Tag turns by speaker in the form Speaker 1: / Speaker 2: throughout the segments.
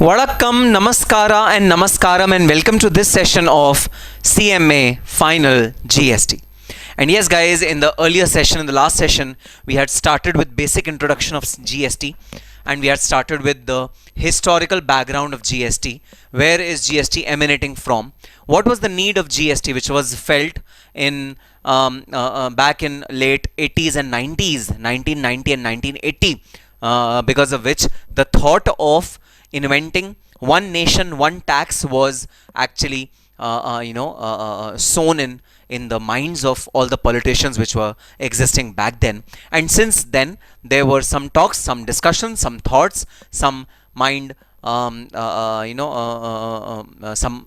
Speaker 1: Vanakkam, Namaskaram and welcome to this session of CMA Final GST. And yes guys, in the earlier session, in the last session, we had started with basic introduction of GST and we had started with the historical background of GST. Where is GST emanating from? What was the need of GST which was felt in back in late 80s and 90s, 1990 and 1980, because of which the thought of inventing one nation, one tax was actually sown in the minds of all the politicians which were existing back then. And since then, there were some talks, some discussions, some thoughts, some mind, some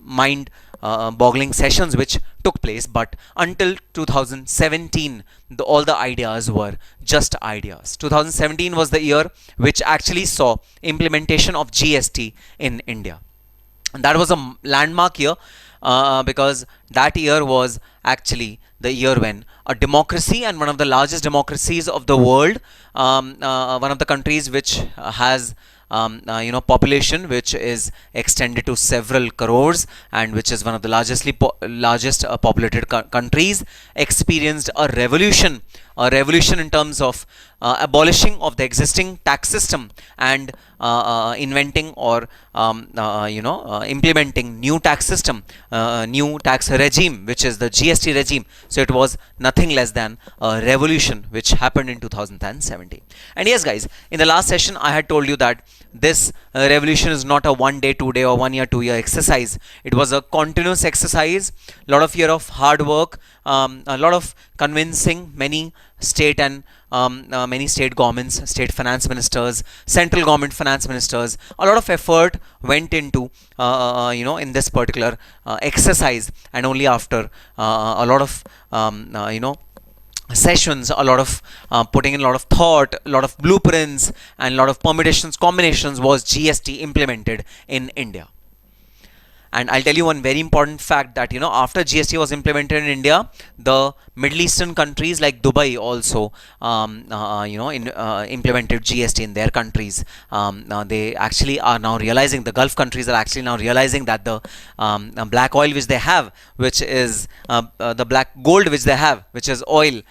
Speaker 1: mind boggling sessions which took place. But until 2017, all the ideas were just ideas. 2017 was the year which actually saw implementation of GST in India. And that was a landmark year because that year was actually the year when a democracy and one of the largest democracies of the world, one of the countries which has population which is extended to several crores and which is one of the largest populated countries, experienced a revolution in terms of abolishing of the existing tax system and inventing or implementing new tax system, new tax regime, which is the GST regime. So it was nothing less than a revolution which happened in 2017. And yes guys, in the last session I had told you that this revolution is not a 1 day, 2 day or 1 year, 2 year exercise. It was a continuous exercise, lot of year of hard work, a lot of convincing many state and many state governments, state finance ministers, central government finance ministers. A lot of effort went into in this particular exercise, and only after a lot of sessions, a lot of putting in a lot of thought, a lot of blueprints and a lot of permutations, combinations was GST implemented in India. And I'll tell you one very important fact that after GST was implemented in India, the Middle Eastern countries like Dubai also implemented GST in their countries. They actually are now realizing, the Gulf countries are actually now realizing that the black oil which they have, which is the black gold which they have, which is oil,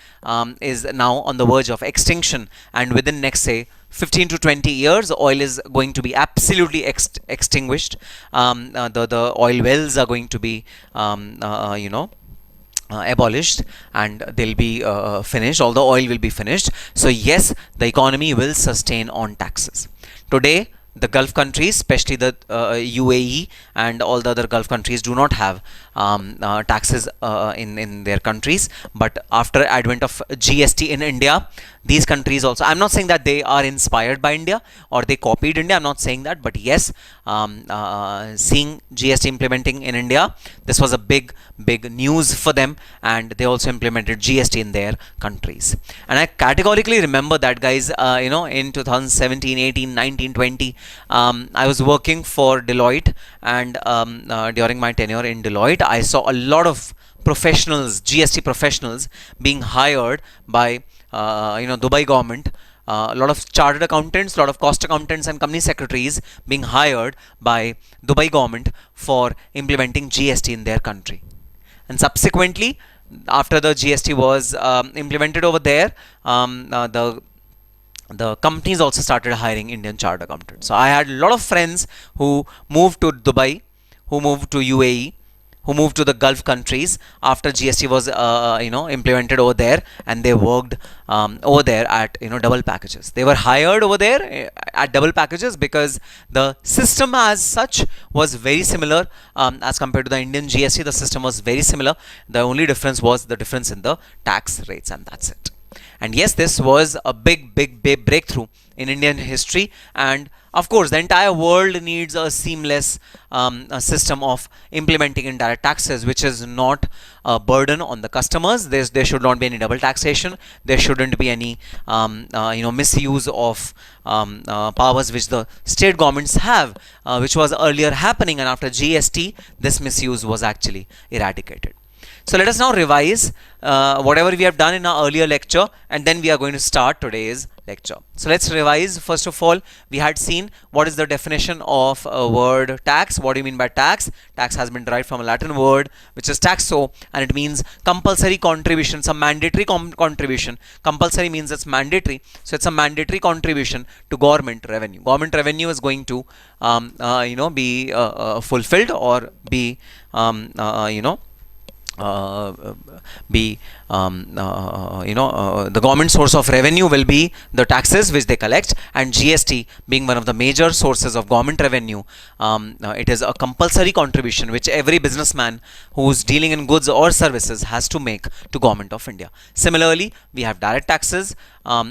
Speaker 1: is now on the verge of extinction, and within next say 15 to 20 years, oil is going to be absolutely extinguished. The oil wells are going to be, abolished, and they'll be finished. All the oil will be finished. So yes, the economy will sustain on taxes. Today, the Gulf countries, especially the UAE and all the other Gulf countries, do not have taxes in their countries. But after advent of GST in India, these countries also, I'm not saying that they are inspired by India or they copied India, I'm not saying that, but yes, seeing GST implementing in India, this was a big news for them, and they also implemented GST in their countries. And I categorically remember that guys, in 2017, 18, 19, 20, I was working for Deloitte, and during my tenure in Deloitte, I saw a lot of professionals, GST professionals, being hired by Dubai government. A lot of chartered accountants, a lot of cost accountants and company secretaries being hired by Dubai government for implementing GST in their country. And subsequently, after the GST was implemented over there, the companies also started hiring Indian chartered accountants. So I had a lot of friends who moved to Dubai, who moved to UAE, who moved to the Gulf countries after GST was implemented over there, and they worked over there at double packages. They were hired over there at double packages because the system as such was very similar as compared to the Indian GST. The system was very similar. The only difference was the difference in the tax rates, and that's it. And yes, this was a big breakthrough in Indian history, and of course the entire world needs a seamless system of implementing indirect taxes, which is not a burden on the customers. There should not be any double taxation. There shouldn't be any misuse of powers which the state governments have, which was earlier happening, and after GST this misuse was actually eradicated. So let us now revise whatever we have done in our earlier lecture, and then we are going to start today's lecture. So let's revise. First of all, we had seen what is the definition of a word tax. What do you mean by tax? Tax has been derived from a Latin word which is taxo, and it means compulsory contribution. It's a mandatory contribution. Compulsory means it's mandatory, so it's a mandatory contribution to government revenue. Government revenue is going to be fulfilled or be be the government source of revenue will be the taxes which they collect, and GST being one of the major sources of government revenue, it is a compulsory contribution which every businessman who's dealing in goods or services has to make to Government of India. Similarly, we have direct taxes.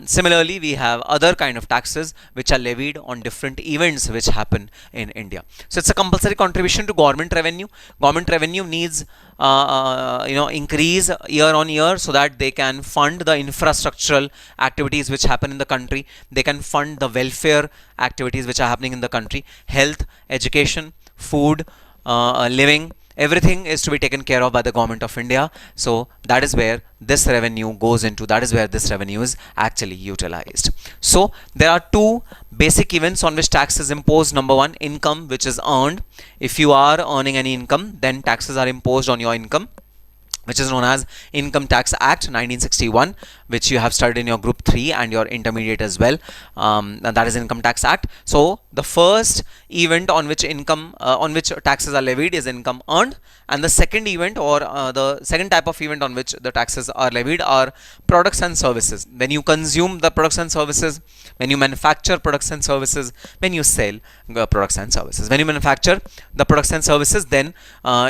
Speaker 1: Similarly, we have other kind of taxes which are levied on different events which happen in India. So it's a compulsory contribution to government revenue. Government revenue needs increase year on year so that they can fund the infrastructural activities which happen in the country. They can fund the welfare activities which are happening in the country. Health, education, food, living, everything is to be taken care of by the Government of India. So that is where this revenue goes into, that is where this revenue is actually utilized. So there are two basic events on which tax is imposed. Number one, income which is earned. If you are earning any income, then taxes are imposed on your income, which is known as Income Tax Act 1961, which you have studied in your group 3 and your intermediate as well. And that is Income Tax Act. So the first event on which taxes are levied is income earned, and the second event, or the second type of event on which the taxes are levied, are products and services. When you consume the products and services, when you manufacture products and services, when you sell products and services. When you manufacture the products and services, then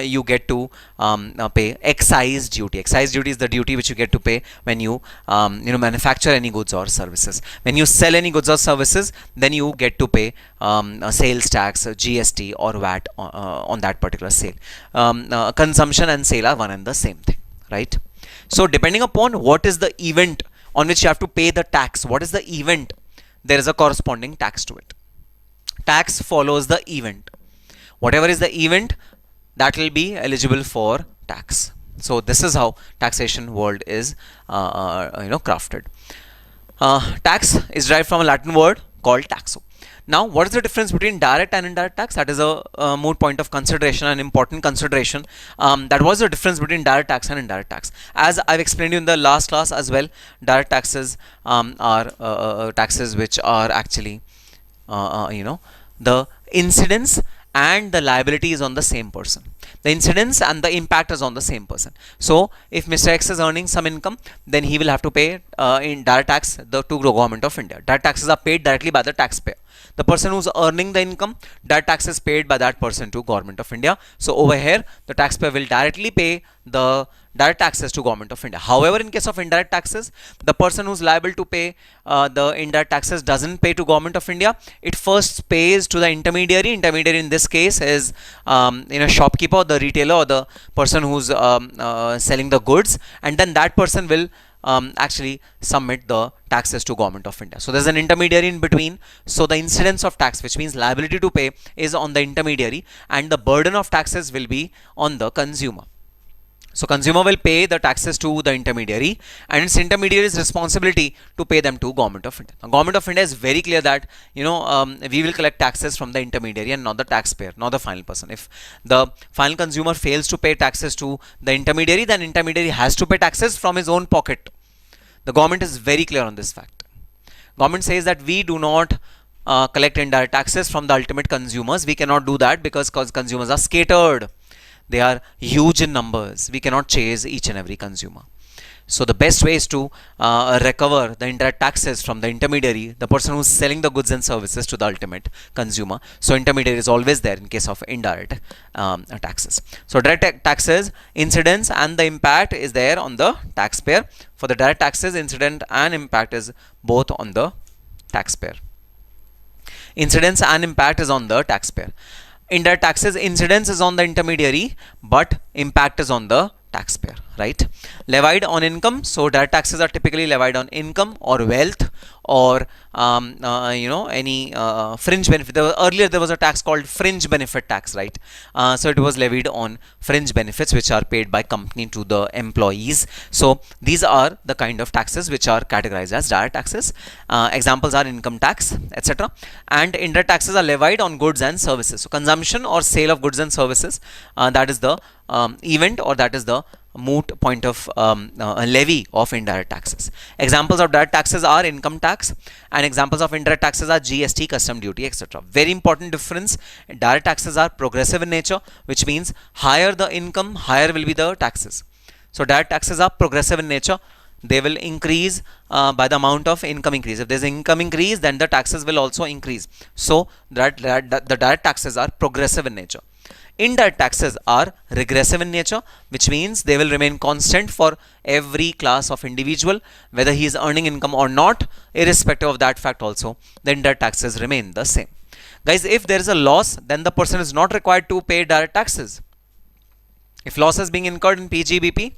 Speaker 1: you get to pay excise duty. Excise duty is the duty which you get to pay when you manufacture any goods or services. When you sell any goods or services, then you get to pay sales tax, GST or VAT on that particular sale. Consumption and sale are one and the same thing, right? So depending upon what is the event on which you have to pay the tax, what is the event, there is a corresponding tax to it. Tax follows the event. Whatever is the event, that will be eligible for tax. So this is how taxation world is crafted. Tax is derived from a Latin word called taxo. Now, what is the difference between direct and indirect tax? That is a moot point of consideration, an important consideration. That was the difference between direct tax and indirect tax. As I've explained you in the last class as well, direct taxes are taxes which are actually, the incidence and the liability is on the same person. The incidence and the impact is on the same person. So if Mr. X is earning some income, then he will have to pay in direct tax to Government of India. Direct taxes are paid directly by the taxpayer. The person who's earning the income, direct tax is paid by that person to Government of India. So over here, the taxpayer will directly pay the direct taxes to Government of India. However, in case of indirect taxes, the person who's liable to pay the indirect taxes doesn't pay to Government of India. It first pays to the intermediary. Intermediary in this case is shopkeeper, the retailer, or the person who's selling the goods, and then that person will actually submit the taxes to Government of India. So there's an intermediary in between. So the incidence of tax, which means liability to pay, is on the intermediary, and the burden of taxes will be on the consumer. So consumer will pay the taxes to the intermediary, and its intermediary's responsibility to pay them to Government of India. Now, Government of India is very clear that we will collect taxes from the intermediary and not the taxpayer, not the final person. If the final consumer fails to pay taxes to the intermediary, then intermediary has to pay taxes from his own pocket. The government is very clear on this fact. Government says that we do not collect indirect taxes from the ultimate consumers. We cannot do that because consumers are scattered. They are huge in numbers. We cannot chase each and every consumer. So the best way is to recover the indirect taxes from the intermediary, the person who's selling the goods and services to the ultimate consumer. So intermediary is always there in case of indirect taxes. So direct taxes, incidence and the impact is there on the taxpayer. For the direct taxes, incident and impact is both on the taxpayer. Incidence and impact is on the taxpayer. Indirect taxes, incidence is on the intermediary, but impact is on the taxpayer, right? Levied on income. So direct taxes are typically levied on income or wealth or any fringe benefit. Earlier there was a tax called fringe benefit tax, right? So it was levied on fringe benefits which are paid by company to the employees. So these are the kind of taxes which are categorized as direct taxes. Examples are income tax, etc. And indirect taxes are levied on goods and services. So consumption or sale of goods and services, that is the event, or that is the moot point of levy of indirect taxes. Examples of direct taxes are income tax, and examples of indirect taxes are GST, custom duty, etc. Very important difference: direct taxes are progressive in nature, which means higher the income, higher will be the taxes. So direct taxes are progressive in nature. They will increase by the amount of income increase. If there's income increase, then the taxes will also increase. So the direct taxes are progressive in nature. Indirect taxes are regressive in nature, which means they will remain constant for every class of individual, whether he is earning income or not. Irrespective of that fact also, the indirect taxes remain the same. Guys, if there is a loss, then the person is not required to pay direct taxes. If loss is being incurred in PGBP,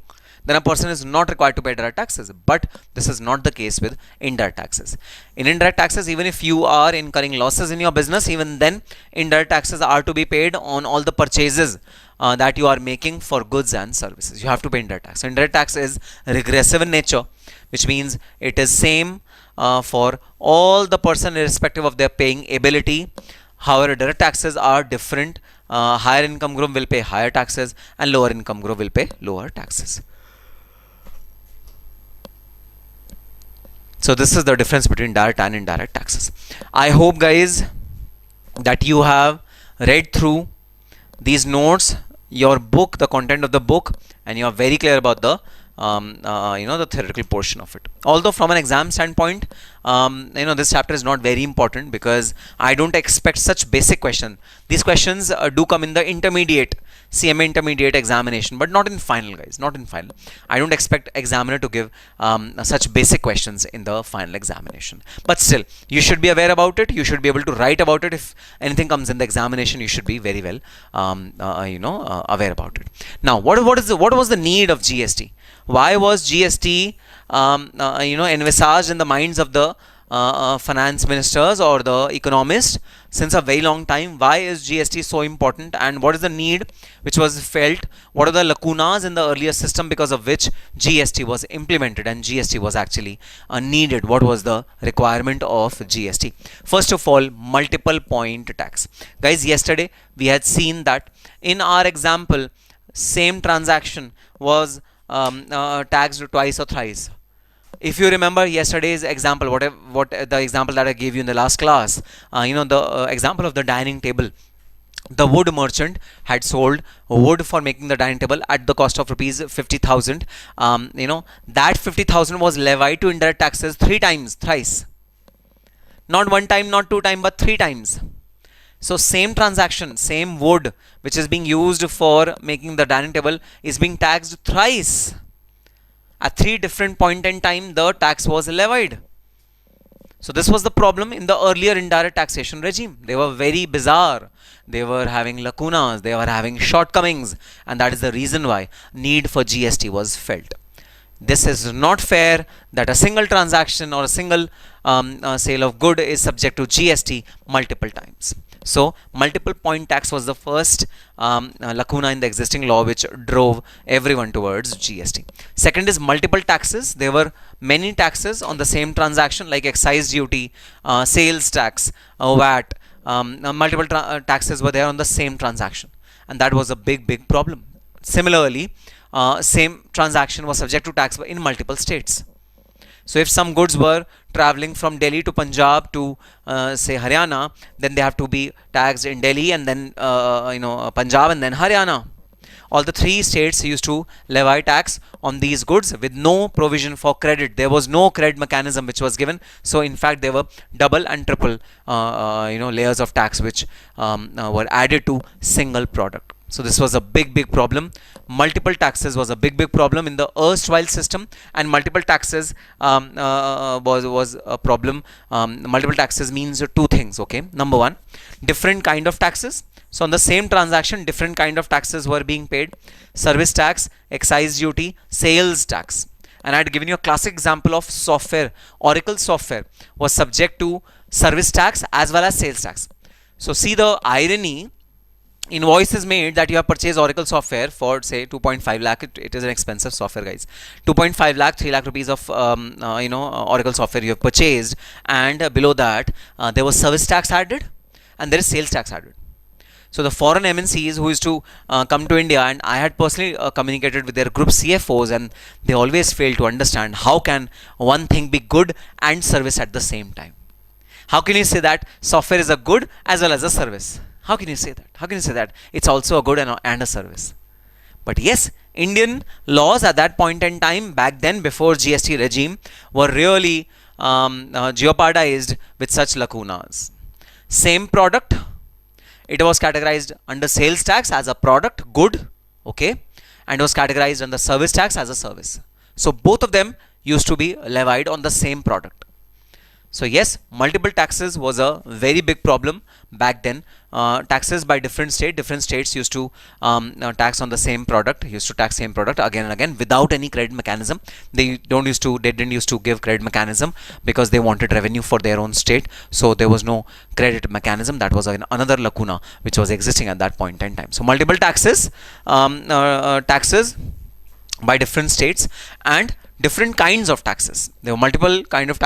Speaker 1: then a person is not required to pay direct taxes. But this is not the case with indirect taxes. In indirect taxes, even if you are incurring losses in your business, even then indirect taxes are to be paid on all the purchases that you are making for goods and services. You have to pay indirect tax. So indirect tax is regressive in nature, which means it is same for all the person irrespective of their paying ability. However, direct taxes are different. Higher income group will pay higher taxes and lower income group will pay lower taxes. So this is the difference between direct and indirect taxes. I hope, guys, that you have read through these notes, your book, the content of the book, and you are very clear about the the theoretical portion of it. Although from an exam standpoint, this chapter is not very important because I don't expect such basic question. These questions do come in the intermediate, CMA Intermediate examination, but not in final, guys, not in final. I don't expect examiner to give such basic questions in the final examination. But still, you should be aware about it. You should be able to write about it. If anything comes in the examination, you should be very well, aware about it. Now, what was the need of GST? Why was GST envisaged in the minds of the finance ministers or the economists since a very long time? Why is GST so important, and what is the need which was felt? What are the lacunas in the earlier system because of which GST was implemented and GST was actually needed? What was the requirement of GST? First of all, multiple point tax. Guys, yesterday we had seen that in our example, same transaction was taxed twice or thrice. If you remember yesterday's example, what the example that I gave you in the last class, the example of the dining table. The wood merchant had sold wood for making the dining table at the cost of rupees 50,000. That 50,000 was levied to indirect taxes thrice. Not one time, not two times, but three times. So same transaction, same wood which is being used for making the dining table is being taxed thrice. At three different points in time, the tax was levied. So this was the problem in the earlier indirect taxation regime. They were very bizarre. They were having lacunas. They were having shortcomings. And that is the reason why need for GST was felt. This is not fair that a single transaction or a single sale of good is subject to GST multiple times. So multiple point tax was the first lacuna in the existing law which drove everyone towards GST. Second is multiple taxes. There were many taxes on the same transaction like excise duty, sales tax, VAT. Multiple taxes were there on the same transaction, and that was a big problem. Similarly, same transaction was subject to tax in multiple states. So if some goods were traveling from Delhi to Punjab to say Haryana, then they have to be taxed in Delhi and then Punjab and then Haryana. All the three states used to levy tax on these goods with no provision for credit. There was no credit mechanism which was given. So in fact there were double and triple layers of tax which were added to single product. So this was a big problem. Multiple taxes was a big problem in the erstwhile system, and multiple taxes was a problem. Multiple taxes means two things. Okay, number one, different kind of taxes. So on the same transaction, different kind of taxes were being paid: service tax, excise duty, sales tax. And I had given you a classic example of software. Oracle software was subject to service tax as well as sales tax. So see the irony. Invoice is made that you have purchased Oracle software for say 2.5 lakh. It is an expensive software, guys. 2.5 lakh, 3 lakh rupees of Oracle software you have purchased, and below that there was service tax added and there is sales tax added. So the foreign MNCs who used to come to India, and I had personally communicated with their group CFOs, and they always fail to understand how can one thing be good and service at the same time. How can you say that software is a good as well as a service? How can you say that? How can you say that it's also a good and a service? But yes, Indian laws at that point in time, back then before GST regime, were really jeopardized with such lacunas. Same product, it was categorized under sales tax as a product, good, okay, and was categorized under service tax as a service. So both of them used to be levied on the same product. So yes, multiple taxes was a very big problem back then. Taxes by different states used to tax on the same product, used to tax same product again and again without any credit mechanism. They didn't used to give credit mechanism because they wanted revenue for their own state. So there was no credit mechanism. That was another lacuna which was existing at that point in time. So multiple taxes, taxes by different states and different kinds of taxes. There were multiple kind of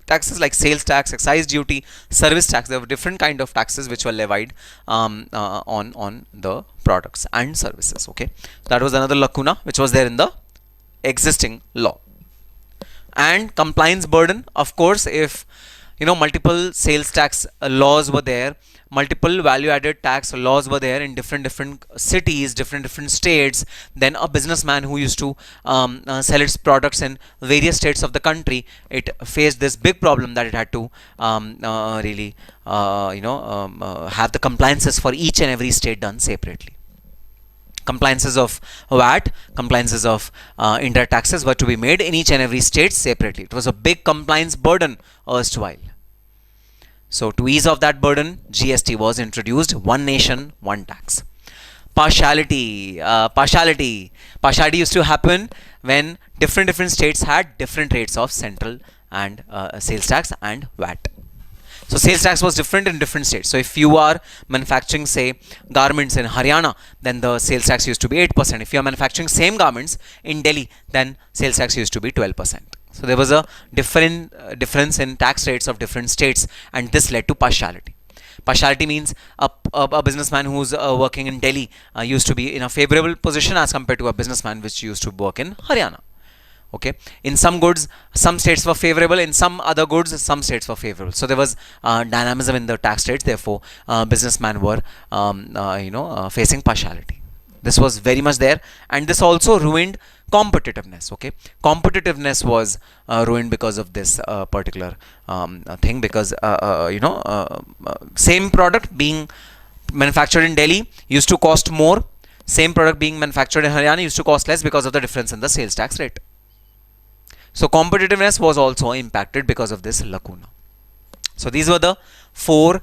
Speaker 1: taxes like sales tax, excise duty, service tax. There were different kind of taxes which were levied on the products and services. Okay, that was another lacuna which was there in the existing law. And compliance burden, of course, if multiple sales tax laws were there, multiple value added tax laws were there in different cities, different states, then a businessman who used to sell its products in various states of the country, it faced this big problem that it had to really have the compliances for each and every state done separately. Compliances of VAT, compliances of indirect taxes were to be made in each and every state separately. It was a big compliance burden erstwhile. So to ease off that burden, GST was introduced. One nation, one tax. Partiality used to happen when different states had different rates of central and sales tax and VAT. So sales tax was different in different states. So if you are manufacturing, say, garments in Haryana, then the sales tax used to be 8%. If you are manufacturing same garments in Delhi, then sales tax used to be 12%. So there was a difference in tax rates of different states, and this led to partiality. Partiality means a businessman who's working in Delhi used to be in a favorable position as compared to a businessman which used to work in Haryana. Okay, in some goods, some states were favorable. In some other goods, some states were favorable. So there was dynamism in the tax rates. Therefore, businessmen were facing partiality. This was very much there, and this also ruined competitiveness. Okay, competitiveness was ruined because of this particular thing, because same product being manufactured in Delhi used to cost more. Same product being manufactured in Haryana used to cost less because of the difference in the sales tax rate. So competitiveness was also impacted because of this lacuna. So these were the four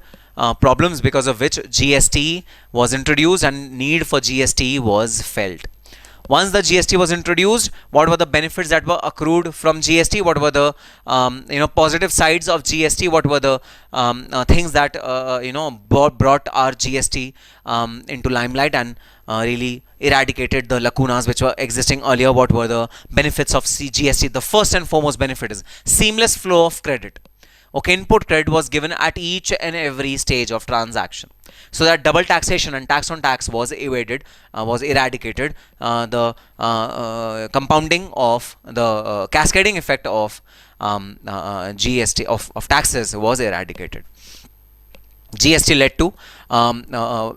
Speaker 1: problems because of which GST was introduced and need for GST was felt. Once the GST was introduced, what were the benefits that were accrued from GST? What were the positive sides of GST? What were the things that brought our GST into limelight and really eradicated the lacunas which were existing earlier? What were the benefits of GST? The first and foremost benefit is seamless flow of credit. Okay, input credit was given at each and every stage of transaction, so that double taxation and tax on tax was evaded, was eradicated. The compounding of the cascading effect of GST of taxes was eradicated. GST led to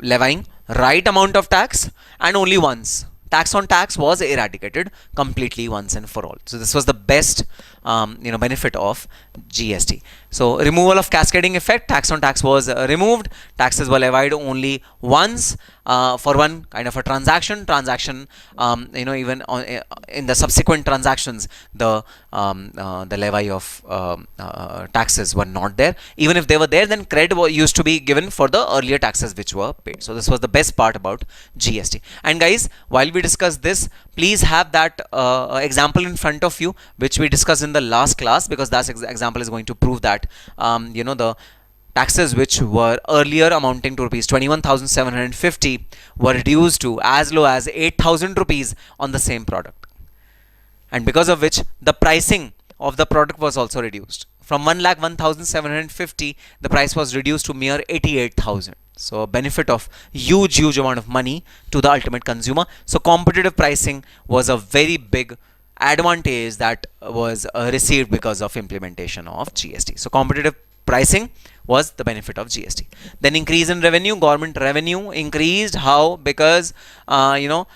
Speaker 1: levying right amount of tax and only once. Tax on tax was eradicated completely once and for all. So this was the best benefit of GST. So removal of cascading effect, tax on tax was removed. Taxes were levied only once for one kind of a transaction. Even in the subsequent transactions, the levy of taxes were not there. Even if they were there, then credit used to be given for the earlier taxes which were paid. So this was the best part about GST. And guys, while we discuss this, please have that example in front of you which we discussed in the last class, because that example is going to prove that the taxes which were earlier amounting to rupees 21,750 were reduced to as low as 8,000 rupees on the same product, and because of which the pricing of the product was also reduced. From 1,01,750, the price was reduced to mere 88,000. So a benefit of huge amount of money to the ultimate consumer. So competitive pricing was a very big advantage that was received because of implementation of GST. So competitive pricing was the benefit of GST. Then increase in revenue, government revenue increased. How? Because the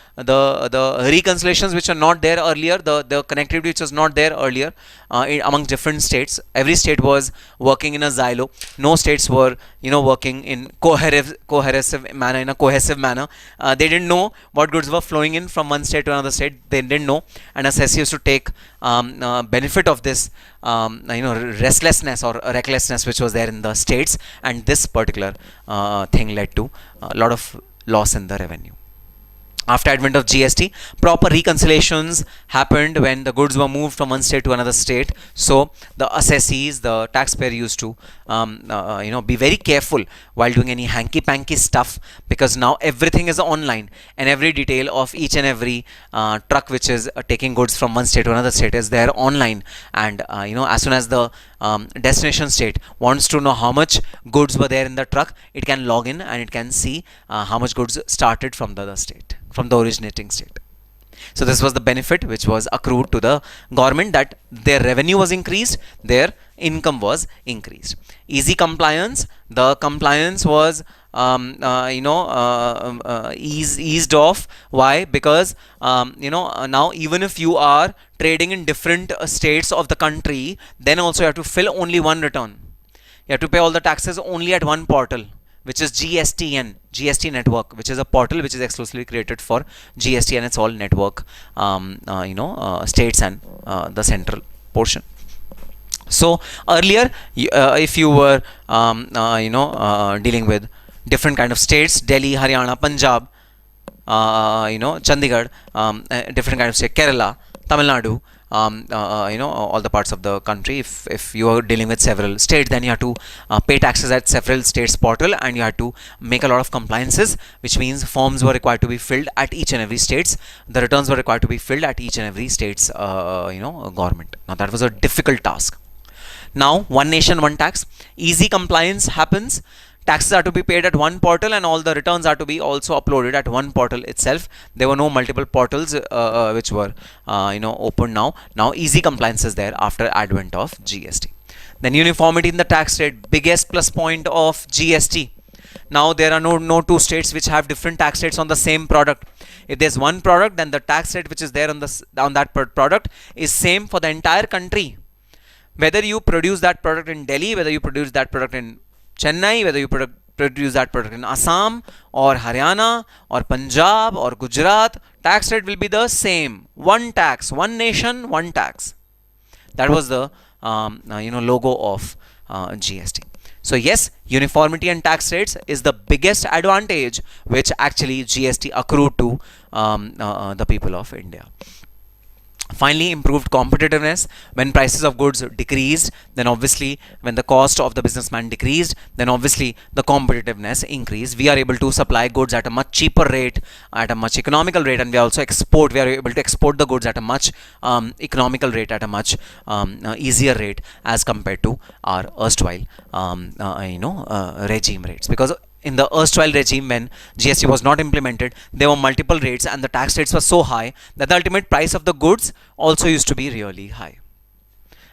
Speaker 1: reconciliations which are not there earlier, the connectivity which was not there earlier among different states. Every state was working in a silo. No states were working in cohesive manner. They didn't know what goods were flowing in from one state to another state. They didn't know, and assessor used to take benefit of this restlessness or recklessness which was there in the states, and this particular thing led to a lot of loss in the revenue. After advent of GST, proper reconciliations happened when the goods were moved from one state to another state. So the assessees, the taxpayer, used to be very careful while doing any hanky-panky stuff, because now everything is online, and every detail of each and every truck which is taking goods from one state to another state is there online. And as soon as the destination state wants to know how much goods were there in the truck, it can log in and it can see how much goods started from the other state, from the originating state. So this was the benefit which was accrued to the government, that their revenue was increased, their income was increased. Easy compliance, the compliance was eased off. Why? Because now even if you are trading in different states of the country, then also you have to fill only one return. You have to pay all the taxes only at one portal, which is GST network, which is a portal which is exclusively created for GST, and it's all network, states and the central portion. So earlier, if you were dealing with different kind of states, Delhi, Haryana, Punjab, Chandigarh, different kind of state, Kerala, Tamil Nadu, all the parts of the country. If you are dealing with several states, then you have to pay taxes at several states portal, and you have to make a lot of compliances, which means forms were required to be filled at each and every states. The returns were required to be filled at each and every state's government. Now that was a difficult task. Now one nation, one tax, easy compliance happens. Taxes are to be paid at one portal, and all the returns are to be also uploaded at one portal itself. There were no multiple portals which were open now. Now easy compliance is there after advent of GST. Then uniformity in the tax rate, biggest plus point of GST. Now there are no two states which have different tax rates on the same product. If there's one product, then the tax rate which is there on that product is same for the entire country. Whether you produce that product in Delhi, whether you produce that product in Chennai, whether you produce that product in Assam or Haryana or Punjab or Gujarat, tax rate will be the same. One tax, one nation, one tax. That was the logo of GST. So yes, uniformity in tax rates is the biggest advantage which actually GST accrued to the people of India. Finally, improved competitiveness. When prices of goods decreased, then obviously when the cost of the businessman decreased, then obviously the competitiveness increased. We are able to supply goods at a much cheaper rate, at a much economical rate, and we also export. We are able to export the goods at a much economical rate, at a much easier rate as compared to our erstwhile regime rates. Because in the erstwhile regime, when GST was not implemented, there were multiple rates, and the tax rates were so high that the ultimate price of the goods also used to be really high.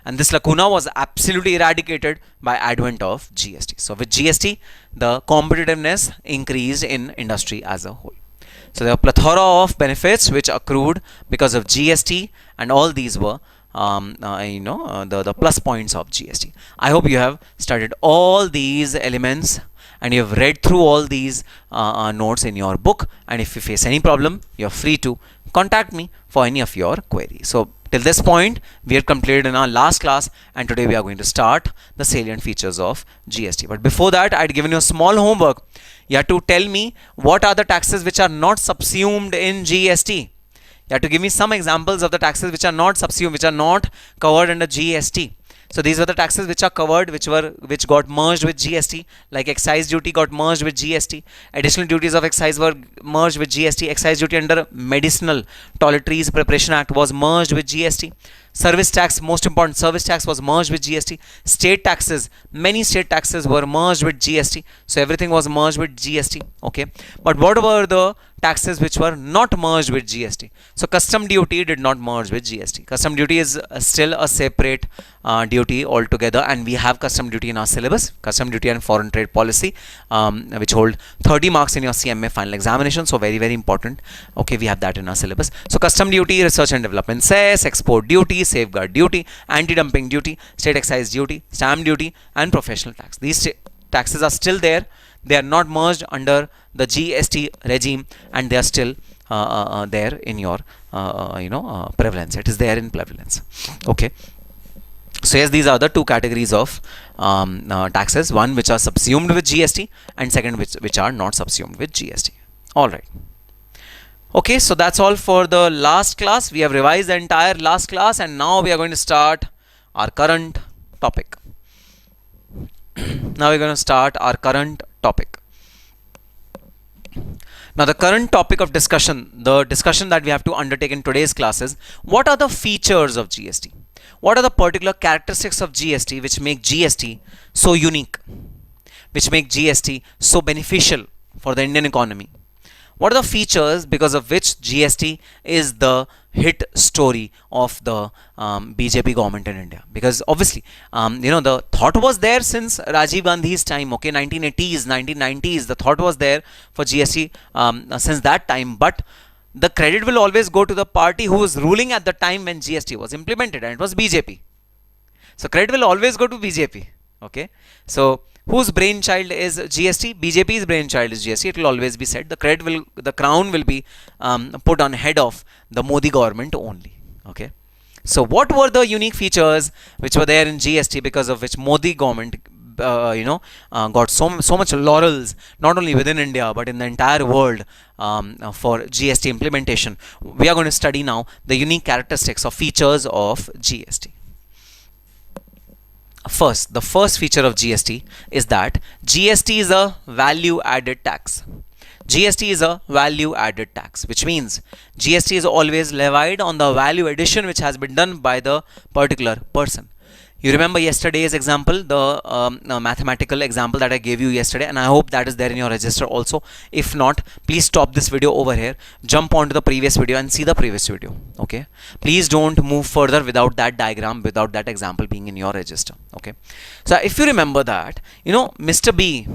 Speaker 1: And this lacuna was absolutely eradicated by advent of GST. So with GST, the competitiveness increased in industry as a whole. So there are plethora of benefits which accrued because of GST, and all these were the plus points of GST. I hope you have studied all these elements and you have read through all these notes in your book, and if you face any problem, you're free to contact me for any of your queries. So till this point, we are completed in our last class, and today we are going to start the salient features of GST. But before that, I'd given you a small homework. You have to tell me what are the taxes which are not subsumed in GST. You have to give me some examples of the taxes which are not subsumed, which are not covered under GST. So these were the taxes which are covered, which got merged with GST, like excise duty got merged with GST. Additional duties of excise were merged with GST. Excise duty under Medicinal Toiletries Preparation Act was merged with GST. Service tax, most important, service tax was merged with GST. State taxes, many state taxes were merged with GST. So everything was merged with GST. Okay. But what were the taxes which were not merged with GST? So custom duty did not merge with GST. Custom duty is still a separate duty altogether, and we have custom duty in our syllabus, custom duty and foreign trade policy, which hold 30 marks in your CMA final examination. So very, very important. Okay, we have that in our syllabus. So custom duty, research and development cess, export duty, safeguard duty, anti-dumping duty, state excise duty, stamp duty, and professional tax. These taxes are still there. They are not merged under the GST regime, and they are still there in your prevalence. It is there in prevalence. Okay. So yes, these are the two categories of taxes. One which are subsumed with GST, and second which are not subsumed with GST. All right. Okay, so that's all for the last class. We have revised the entire last class, and now we are going to start our current topic. Now we're going to start our current topic. Now the current topic of discussion, the discussion that we have to undertake in today's class is, what are the features of GST? What are the particular characteristics of GST which make GST so unique, which make GST so beneficial for the Indian economy? What are the features because of which GST is the hit story of the BJP government in India? Because obviously, the thought was there since Rajiv Gandhi's time, okay, 1980s, 1990s, the thought was there for GST since that time, but the credit will always go to the party who was ruling at the time when GST was implemented, and it was BJP. So credit will always go to BJP, okay. So whose brainchild is GST? BJP's brainchild is GST. It will always be said. The crown will be put on head of the Modi government only. Okay. So what were the unique features which were there in GST because of which Modi government, got so much laurels, not only within India but in the entire world for GST implementation? We are going to study now the unique characteristics or features of GST. First, the first feature of GST is that GST is a value added tax. GST is a value added tax, which means GST is always levied on the value addition which has been done by the particular person. You remember yesterday's example, the mathematical example that I gave you yesterday, and I hope that is there in your register also. If not, please stop this video over here, jump onto the previous video and see the previous video. Okay, please don't move further without that diagram, without that example being in your register. Okay, so if you remember that, Mr. B.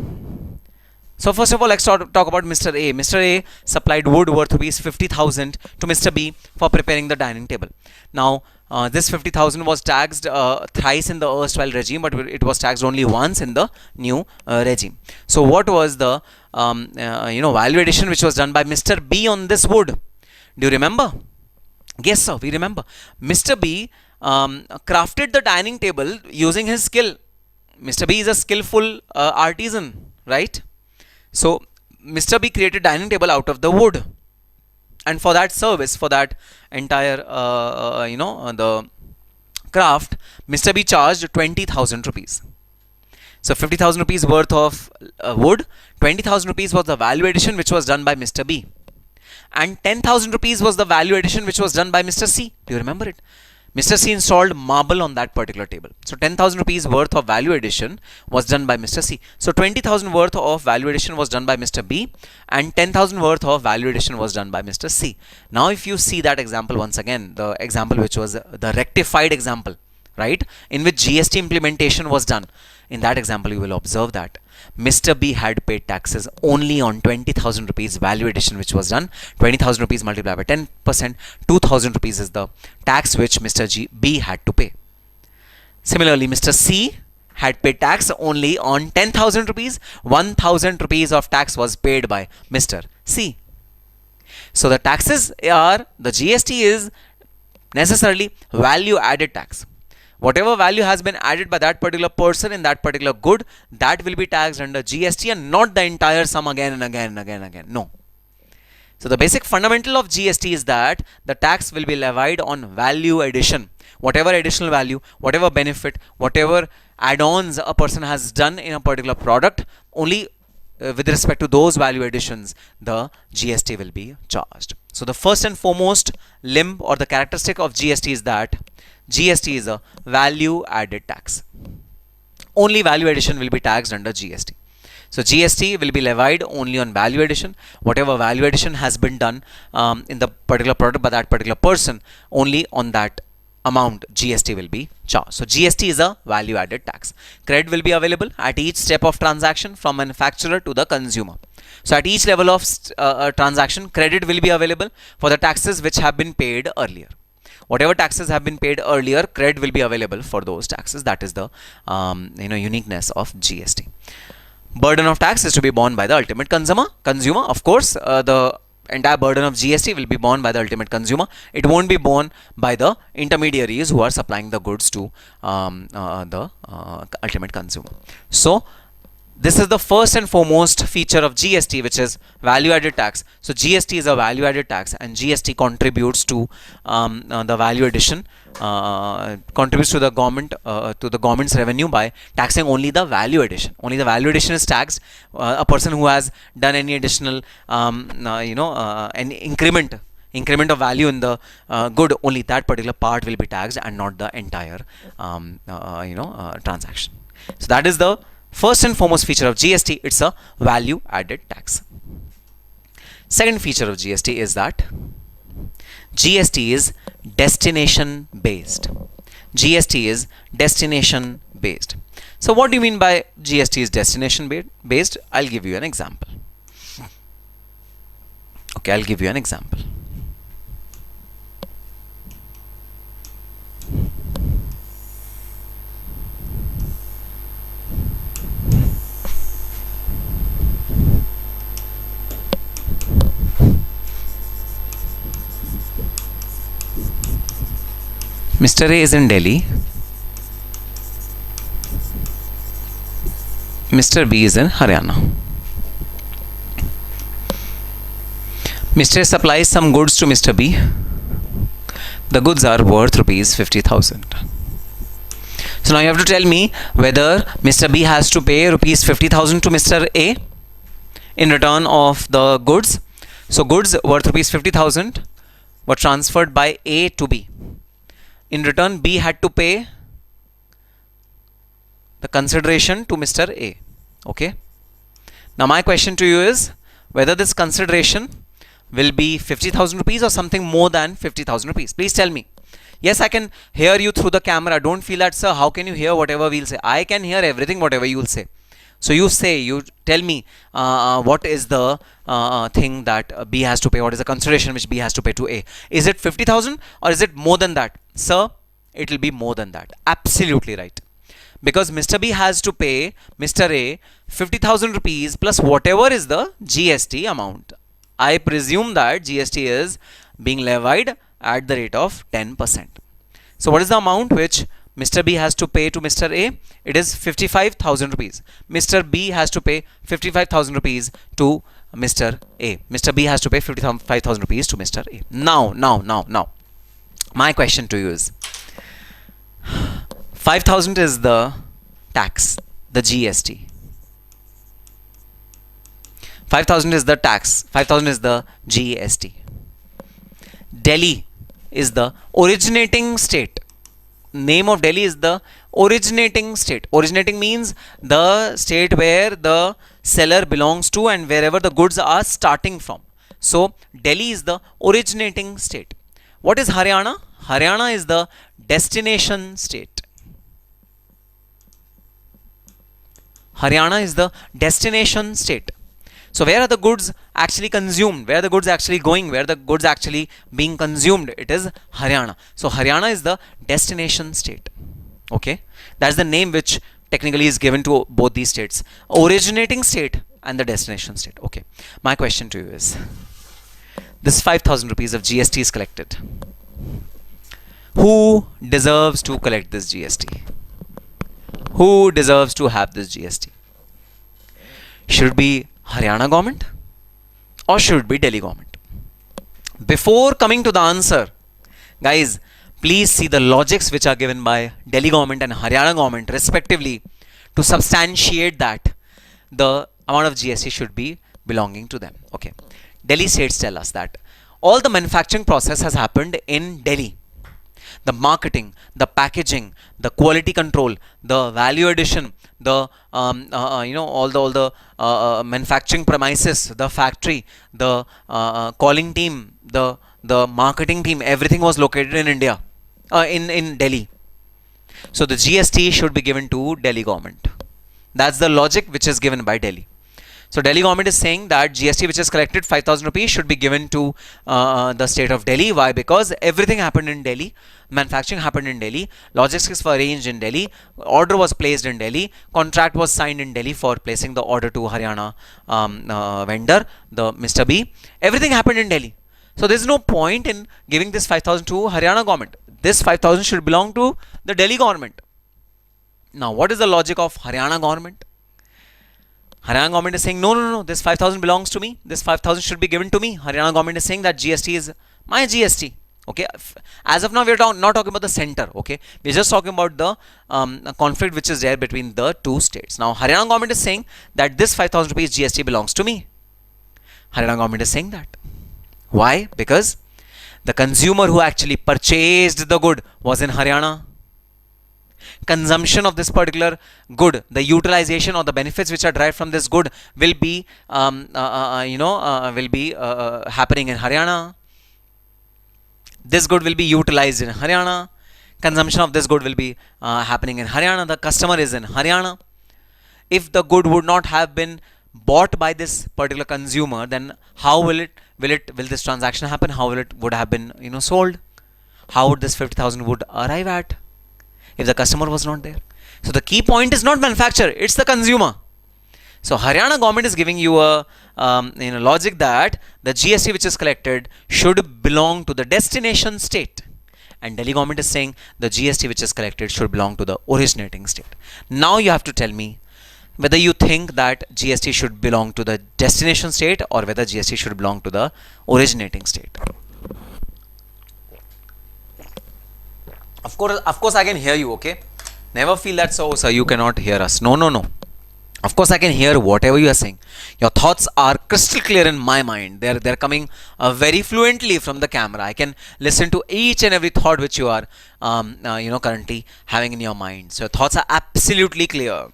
Speaker 1: So first of all, let's talk about Mr. A. Mr. A supplied wood worth rupees 50,000 to Mr. B for preparing the dining table. Now, this 50,000 was taxed thrice in the erstwhile regime, but it was taxed only once in the new regime. So what was the value addition which was done by Mr. B on this wood? Do you remember? Yes, sir, we remember. Mr. B crafted the dining table using his skill. Mr. B is a skillful artisan, right? So Mr. B created dining table out of the wood, and for that service, for that entire the craft, Mr. B charged 20,000 rupees. So 50,000 rupees worth of wood, 20,000 rupees was the value addition which was done by Mr. B, and 10,000 rupees was the value addition which was done by Mr. C. Do you remember it? Mr. C installed marble on that particular table. So 10,000 rupees worth of value addition was done by Mr. C. So 20,000 worth of value addition was done by Mr. B, and 10,000 worth of value addition was done by Mr. C. Now if you see that example once again, the example which was the rectified example, right, in which GST implementation was done, in that example you will observe that Mr. B had paid taxes only on 20,000 rupees value addition which was done. 20,000 rupees multiplied by 10%, 2,000 rupees is the tax which Mr. B had to pay. Similarly, Mr. C had paid tax only on 10,000 rupees. 1,000 rupees of tax was paid by Mr. C. So the taxes are, the GST is necessarily value added tax. Whatever value has been added by that particular person in that particular good, that will be taxed under GST and not the entire sum again and again and again and again. No. So the basic fundamental of GST is that the tax will be levied on value addition. Whatever additional value, whatever benefit, whatever add-ons a person has done in a particular product, only with respect to those value additions, the GST will be charged. So the first and foremost limb or the characteristic of GST is that GST is a value added tax. Only value addition will be taxed under GST. So GST will be levied only on value addition. Whatever value addition has been done in the particular product by that particular person, only on that amount GST will be charged. So GST is a value added tax. Credit will be available at each step of transaction from manufacturer to the consumer. So at each level of transaction, credit will be available for the taxes which have been paid earlier. Whatever taxes have been paid earlier, credit will be available for those taxes. That is the uniqueness of GST. Burden of tax is to be borne by the ultimate consumer. Of course, the entire burden of GST will be borne by the ultimate consumer. It won't be borne by the intermediaries who are supplying the goods to the ultimate consumer. So this is the first and foremost feature of GST, which is value added tax. So GST is a value added tax, and GST contributes to the value addition, contributes to the government's revenue by taxing only the value addition. Only the value addition is taxed. A person who has done any additional, an increment of value in the good, only that particular part will be taxed and not the entire transaction. So that is the first and foremost feature of GST. It's a value added tax. Second feature of GST is that GST is destination based. GST is destination based. So what do you mean by GST is destination based? I'll give you an example. Okay, I'll give you an example. Mr. A is in Delhi. Mr. B is in Haryana. Mr. A supplies some goods to Mr. B. The goods are worth rupees 50,000. So now you have to tell me whether Mr. B has to pay rupees 50,000 to Mr. A in return of the goods. So goods worth rupees 50,000 were transferred by A to B. In return, B had to pay the consideration to Mr. A. Okay. Now my question to you is whether this consideration will be 50,000 rupees or something more than 50,000 rupees. Please tell me. Yes, I can hear you through the camera. Don't feel that, sir, how can you hear whatever we'll say? I can hear everything whatever you will say. So you tell me what is the thing that B has to pay, what is the consideration which B has to pay to A. Is it 50,000 or is it more than that? Sir, it will be more than that. Absolutely right. Because Mr. B has to pay Mr. A 50,000 rupees plus whatever is the GST amount. I presume that GST is being levied at the rate of 10%. So what is the amount which Mr. B has to pay to Mr. A? It is 55,000 rupees. Mr. B has to pay 55,000 rupees to Mr. A. Mr. B has to pay 55,000 rupees to Mr. A. Now, my question to you is 5,000 is the tax, the GST. 5,000 is the tax, 5,000 is the GST. Delhi is the originating state. Name of Delhi is the originating state. Originating means the state where the seller belongs to and wherever the goods are starting from. So Delhi is the originating state. What is Haryana? Haryana is the destination state. Haryana is the destination state. So where are the goods actually consumed? Where are the goods actually going? Where are the goods actually being consumed? It is Haryana. So Haryana is the destination state. Okay, that's the name which technically is given to both these states: originating state and the destination state. Okay, my question to you is: this 5,000 rupees of GST is collected. Who deserves to collect this GST? Who deserves to have this GST? Should it be Haryana government or should it be Delhi government? Before coming to the answer, guys, please see the logics which are given by Delhi government and Haryana government respectively to substantiate that the amount of GST should be belonging to them. Okay, Delhi states tell us that all the manufacturing process has happened in Delhi. The marketing, the packaging, the quality control, the value addition, the all the manufacturing premises, the factory, the calling team, the marketing team, everything was located in India, in Delhi. So the GST should be given to Delhi government. That's the logic which is given by Delhi. So Delhi government is saying that GST which is collected 5,000 rupees should be given to the state of Delhi. Why? Because everything happened in Delhi. Manufacturing happened in Delhi. Logistics were arranged in Delhi. Order was placed in Delhi. Contract was signed in Delhi for placing the order to Haryana vendor, the Mr. B. Everything happened in Delhi. So there is no point in giving this 5,000 to Haryana government. This 5,000 should belong to the Delhi government. Now, what is the logic of Haryana government? Haryana government is saying, no, this 5,000 belongs to me. This 5,000 should be given to me. Haryana government is saying that GST is my GST. Okay, as of now, we are not talking about the center. Okay, we are just talking about the conflict which is there between the two states. Now, Haryana government is saying that this 5,000 rupees GST belongs to me. Haryana government is saying that. Why? Because the consumer who actually purchased the good was in Haryana. Consumption of this particular good, the utilization or the benefits which are derived from this good will be happening in Haryana. This good will be utilized in Haryana. Consumption of this good will be happening in Haryana. The customer is in Haryana. If the good would not have been bought by this particular consumer, then how will this transaction happen? How will it would have been sold? How would this 50,000 would arrive at if the customer was not there? So the key point is not manufacturer, it's the consumer. So Haryana government is giving you a logic that the GST which is collected should belong to the destination state, and Delhi government is saying the GST which is collected should belong to the originating state. Now you have to tell me whether you think that GST should belong to the destination state or whether GST should belong to the originating state. Of course, I can hear you. Okay, never feel that so, sir, you cannot hear us. No. Of course, I can hear whatever you are saying. Your thoughts are crystal clear in my mind. They're coming very fluently from the camera. I can listen to each and every thought which you are, currently having in your mind. So your thoughts are absolutely clear.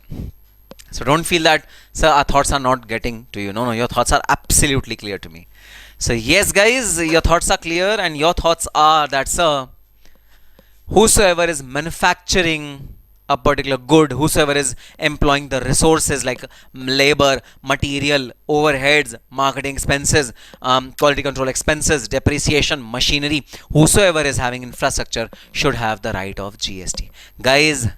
Speaker 1: So don't feel that, sir, our thoughts are not getting to you. No, your thoughts are absolutely clear to me. So yes, guys, your thoughts are clear, and your thoughts are that, sir, whosoever is manufacturing a particular good, whosoever is employing the resources like labor, material, overheads, marketing expenses, quality control expenses, depreciation, machinery, whosoever is having infrastructure should have the right of GST. Guys,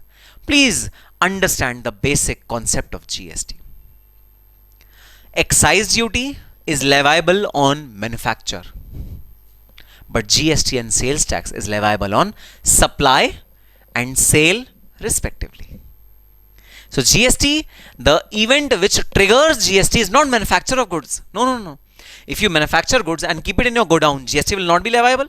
Speaker 1: please understand the basic concept of GST. Excise duty is leviable on manufacture, but GST and sales tax is leviable on supply and sale respectively. So GST, the event which triggers GST is not manufacture of goods. No. If you manufacture goods and keep it in your godown, GST will not be leviable.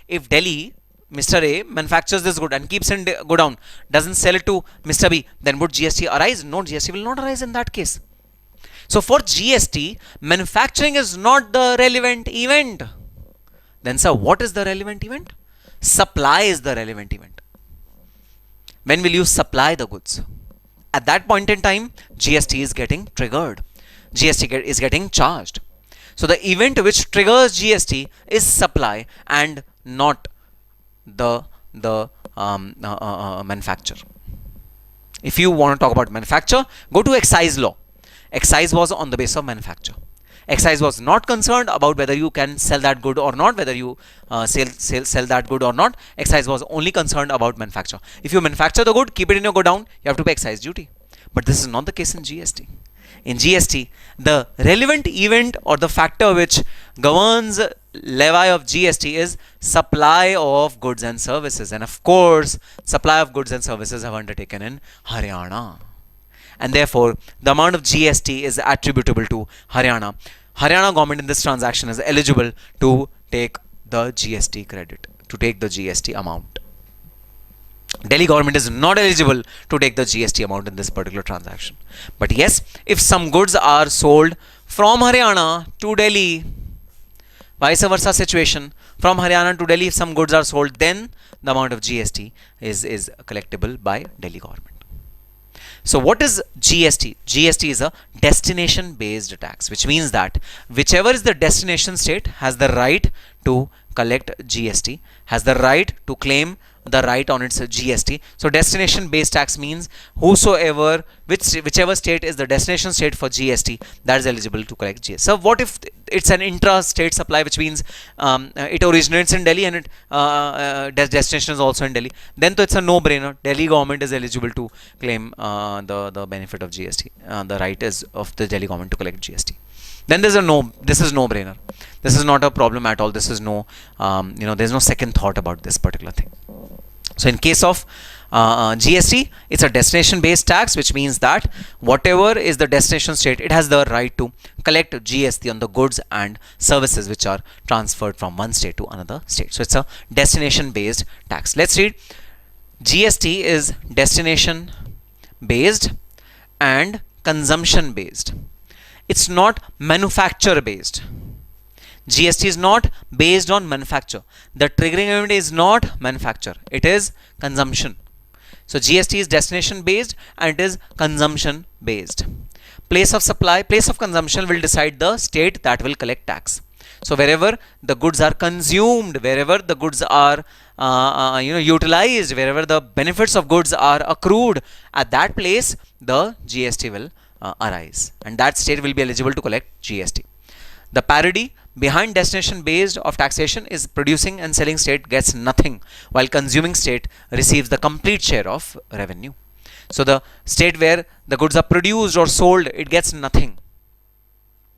Speaker 1: If Delhi, Mr. A manufactures this good and keeps in godown, doesn't sell it to Mr. B, then would GST arise? No, GST will not arise in that case. So for GST, manufacturing is not the relevant event. Then, sir, what is the relevant event? Supply is the relevant event. When will you supply the goods? At that point in time, GST is getting triggered. GST is getting charged. So the event which triggers GST is supply and not the manufacture. If you want to talk about manufacture, go to excise law. Excise was on the basis of manufacture. Excise was not concerned about whether you can sell that good or not, whether you sell that good or not. Excise was only concerned about manufacture. If you manufacture the good, keep it in your godown, you have to pay excise duty. But this is not the case in GST. In GST, the relevant event or the factor which governs levy of GST is supply of goods and services. And of course, supply of goods and services have undertaken in Haryana. And therefore, the amount of GST is attributable to Haryana. Haryana government in this transaction is eligible to take the GST credit, to take the GST amount. Delhi government is not eligible to take the GST amount in this particular transaction. But yes, if some goods are sold from Haryana to Delhi, vice versa situation, from Haryana to Delhi, if some goods are sold, then the amount of GST is collectible by Delhi government. So what is GST? GST is a destination based tax, which means that whichever is the destination state has the right to collect GST, has the right to claim the right on its GST. So destination based tax means whosoever, whichever state is the destination state for GST, that is eligible to collect GST. So what if it's an intra-state supply, which means it originates in Delhi and it destination is also in Delhi? Then it's a no-brainer. Delhi government is eligible to claim the benefit of GST. The right is of the Delhi government to collect GST. Then this is no-brainer. This is not a problem at all. This is no, there's no second thought about this particular thing. So in case of GST, it's a destination-based tax, which means that whatever is the destination state, it has the right to collect GST on the goods and services which are transferred from one state to another state. So it's a destination-based tax. Let's read. GST is destination-based and consumption-based. It's not manufacture-based. GST is not based on manufacture. The triggering event is not manufacture. It is consumption. So GST is destination based and it is consumption based. Place of supply, place of consumption will decide the state that will collect tax. So wherever the goods are consumed, wherever the goods are utilized, wherever the benefits of goods are accrued, at that place the GST will arise, and that state will be eligible to collect GST. The parity behind destination based of taxation is producing and selling state gets nothing, while consuming state receives the complete share of revenue. So the state where the goods are produced or sold, it gets nothing,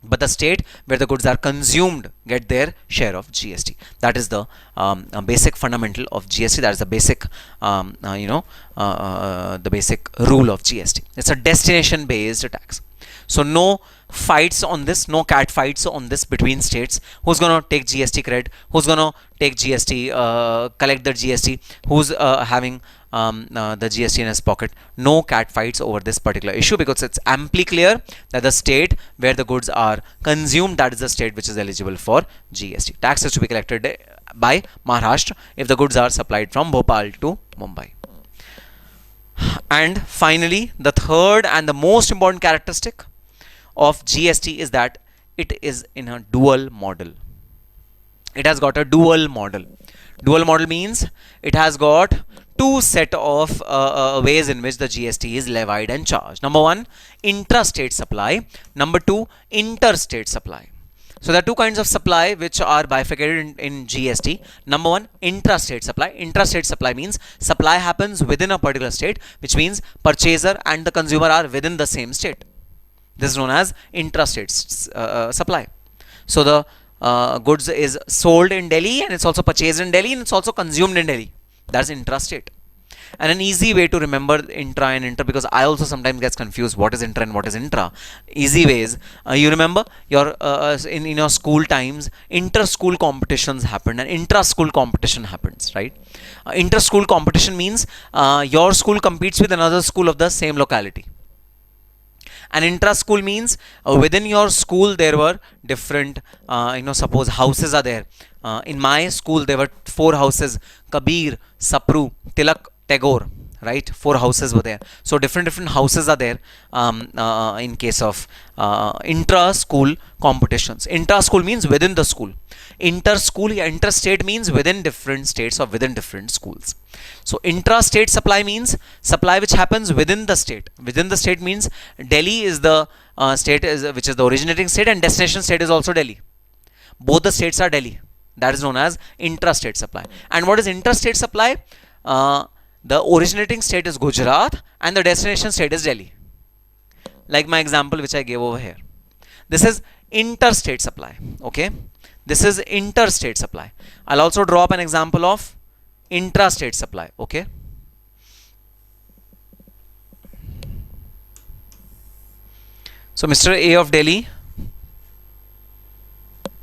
Speaker 1: but the state where the goods are consumed get their share of GST. That is the basic fundamental of GST. That is the basic the basic rule of GST. It's a destination based tax. So no fights on this, no cat fights on this between states. Who's gonna take GST credit? Who's gonna take GST, collect the GST? Who's having the GST in his pocket? No cat fights over this particular issue, because it's amply clear that the state where the goods are consumed, that is the state which is eligible for GST. Tax is to be collected by Maharashtra if the goods are supplied from Bhopal to Mumbai. And finally, the third and the most important characteristic of GST is that it is in a dual model. It has got a dual model. Dual model means it has got two set of ways in which the GST is levied and charged. Number one, intrastate supply. Number two, interstate supply. So there are two kinds of supply which are bifurcated in GST. Number one, intrastate supply. Intrastate supply means supply happens within a particular state, which means purchaser and the consumer are within the same state. This is known as intrastate supply. So the goods is sold in Delhi and it's also purchased in Delhi and it's also consumed in Delhi. That's intrastate. And an easy way to remember intra and inter, because I also sometimes gets confused what is intra and what is intra. Easy ways. You remember your in your school times, inter-school competitions happened and intra-school competition happens, right? Inter-school competition means your school competes with another school of the same locality. And intra-school means within your school there were different, suppose houses are there. In my school there were 4 houses: Kabir, Sapru, Tilak, Tagore, right? 4 houses were there. So different houses are there in case of intra-school competitions. Intra-school means within the school. Inter-school, interstate means within different states or within different schools. So intra-state supply means supply which happens within the state. Within the state means Delhi is the state which is the originating state, and destination state is also Delhi. Both the states are Delhi. That is known as intrastate supply. And what is intrastate supply? The originating state is Gujarat and the destination state is Delhi. Like my example which I gave over here. This is interstate supply. Okay. This is interstate supply. I'll also draw up an example of intrastate supply. Okay. So Mr. A of Delhi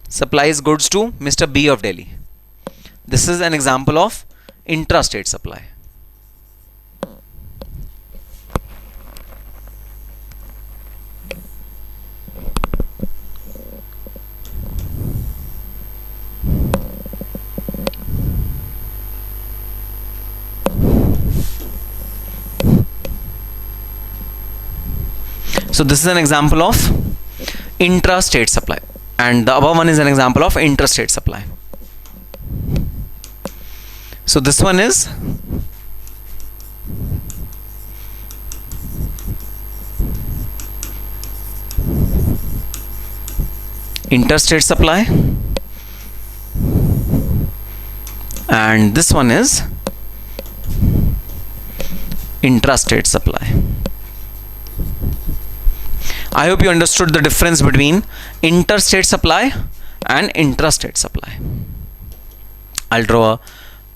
Speaker 1: supplies goods to Mr. B of Delhi. This is an example of intrastate supply. So this is an example of intrastate supply, and the above one is an example of interstate supply. So this one is interstate supply, and this one is intrastate supply. I hope you understood the difference between interstate supply and intrastate supply. I'll draw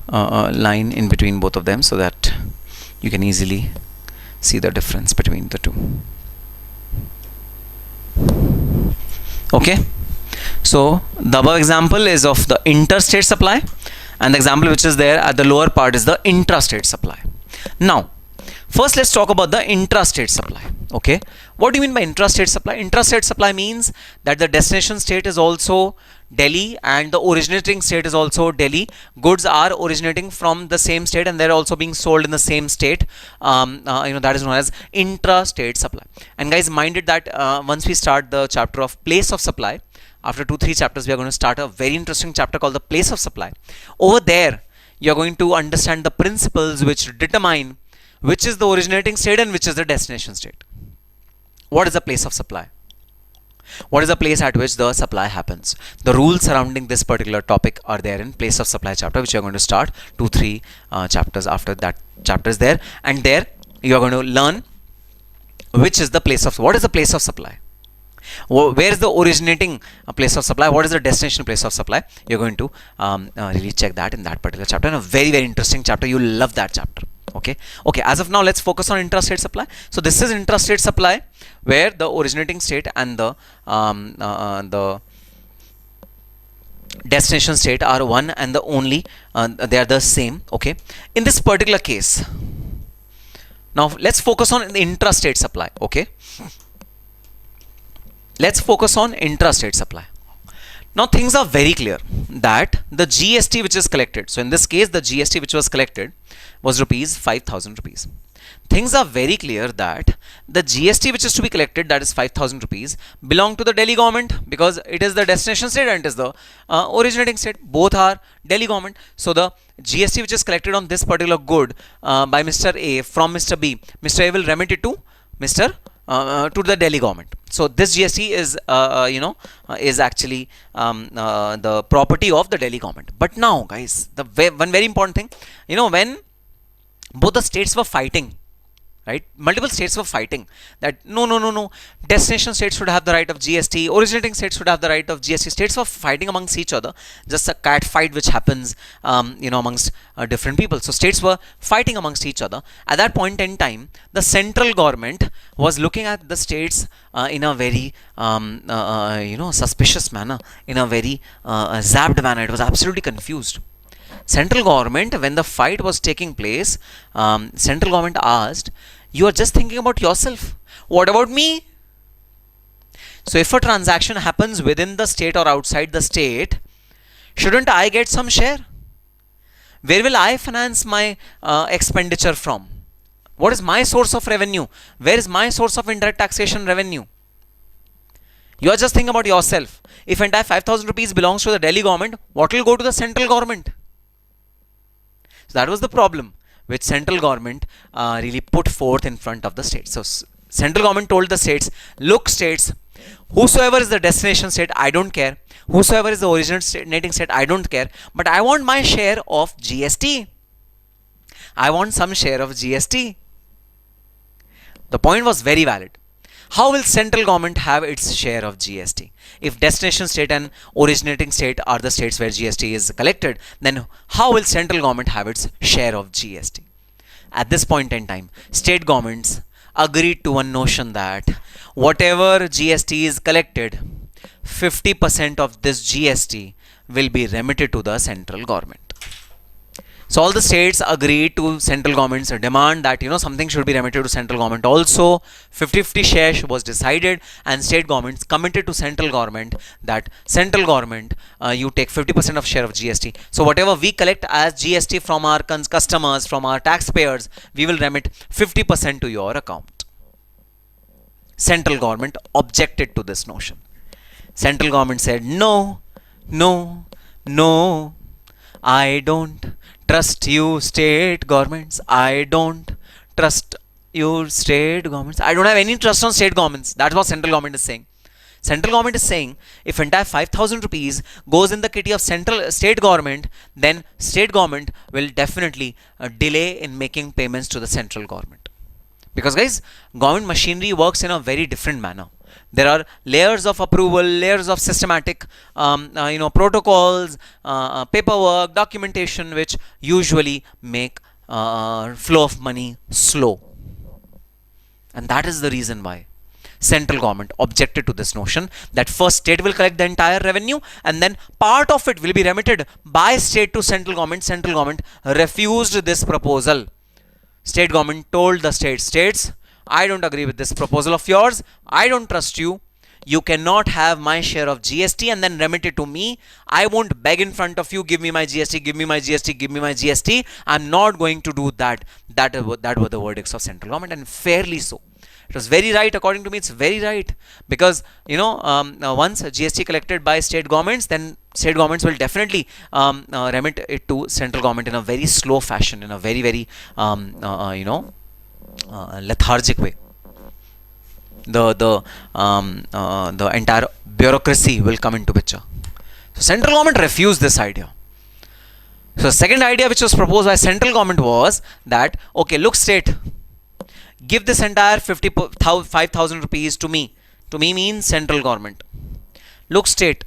Speaker 1: a line in between both of them so that you can easily see the difference between the two. Okay, so the above example is of the interstate supply, and the example which is there at the lower part is the intrastate supply. Now first let's talk about the intrastate supply. Okay, what do you mean by intrastate supply? Intrastate supply means that the destination state is also Delhi and the originating state is also Delhi. Goods are originating from the same state and they're also being sold in the same state. That is known as intrastate supply. And guys, mind it that once we start the chapter of place of supply, after 2-3 chapters we are going to start a very interesting chapter called the place of supply. Over there you are going to understand the principles which determine which is the originating state and which is the destination state. What is the place of supply? What is the place at which the supply happens? The rules surrounding this particular topic are there in place of supply chapter, which you are going to start 2-3 chapters after that chapter is there, and there you are going to learn which is the place of, what is the place of supply, where is the originating place of supply, what is the destination place of supply. You're going to really check that in that particular chapter, and a very interesting chapter. You'll love that chapter. Okay, as of now let's focus on intrastate supply. So this is intrastate supply, where the originating state and the destination state are one and the only, they are the same. Okay, in this particular case, now let's focus on the intrastate supply. Okay, let's focus on intrastate supply. Now things are very clear that the GST which is collected, so in this case the GST which was collected was rupees 5,000 rupees. Things are very clear that the GST which is to be collected, that is 5,000 rupees, belong to the Delhi government, because it is the destination state and it is the originating state. Both are Delhi government. So the GST which is collected on this particular good by Mr. A from Mr. B, Mr. A will remit it to to the Delhi government. So this GST is is actually the property of the Delhi government. But now guys, one very important thing, when both the states were fighting, right, multiple states were fighting that no, destination states should have the right of GST, originating states should have the right of GST. States were fighting amongst each other, just a cat fight which happens amongst different people. So states were fighting amongst each other. At that point in time, the central government was looking at the states in a very suspicious manner, in a very zapped manner. It was absolutely confused. Central government, when the fight was taking place, central government asked, you are just thinking about yourself, what about me? So if a transaction happens within the state or outside the state, shouldn't I get some share? Where will I finance my expenditure from? What is my source of revenue? Where is my source of indirect taxation revenue? You are just thinking about yourself. If entire 5,000 rupees belongs to the Delhi government, what will go to the central government? So that was the problem which central government really put forth in front of the states. So central government told the states, look states, whosoever is the destination state, I don't care. Whosoever is the originating state, I don't care. But I want my share of GST. I want some share of GST. The point was very valid. How will central government have its share of GST? If destination state and originating state are the states where GST is collected, then how will central government have its share of GST? At this point in time, state governments agreed to one notion that whatever GST is collected, 50% of this GST will be remitted to the central government. So all the states agreed to central government's demand that something should be remitted to central government. Also 50-50 share was decided, and state governments committed to central government that central government you take 50% of share of GST. So whatever we collect as GST from our customers, from our taxpayers, we will remit 50% to your account. Central government objected to this notion. Central government said, no, no, no, I don't trust you state governments. I don't trust you state governments. I don't have any trust on state governments. That's what central government is saying. Central government is saying if entire 5,000 rupees goes in the kitty of state government, then state government will definitely delay in making payments to the central government. Because guys, government machinery works in a very different manner. There are layers of approval, layers of systematic, protocols, paperwork, documentation, which usually make flow of money slow. And that is the reason why central government objected to this notion that first state will collect the entire revenue and then part of it will be remitted by state to central government. Central government refused this proposal. State government told the states, I don't agree with this proposal of yours. I don't trust you. You cannot have my share of GST and then remit it to me. I won't beg in front of you, give me my GST, give me my GST, give me my GST. I'm not going to do that. That were the verdicts of central government, and fairly so. It was very right. According to me, it's very right. Because, once GST collected by state governments, then state governments will definitely remit it to central government in a very slow fashion, in a very, very, lethargic way. The entire bureaucracy will come into picture. So central government refused this idea. So second idea which was proposed by central government was that, okay, look state, give this entire 5,000 rupees to me. To me means central government. Look state,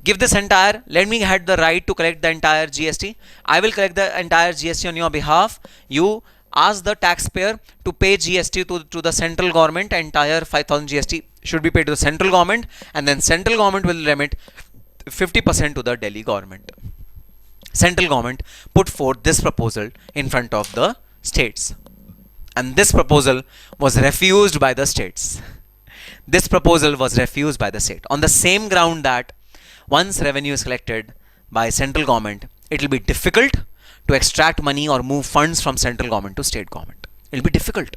Speaker 1: give this entire, let me have the right to collect the entire GST. I will collect the entire GST on your behalf. You ask the taxpayer to pay GST to the central government. Entire 5,000 GST should be paid to the central government, and then central government will remit 50% to the Delhi government. Central government put forth this proposal in front of the states, and this proposal was refused by the states. This proposal was refused by the state on the same ground that once revenue is collected by central government, it will be difficult to extract money or move funds from central government to state government. It will be difficult.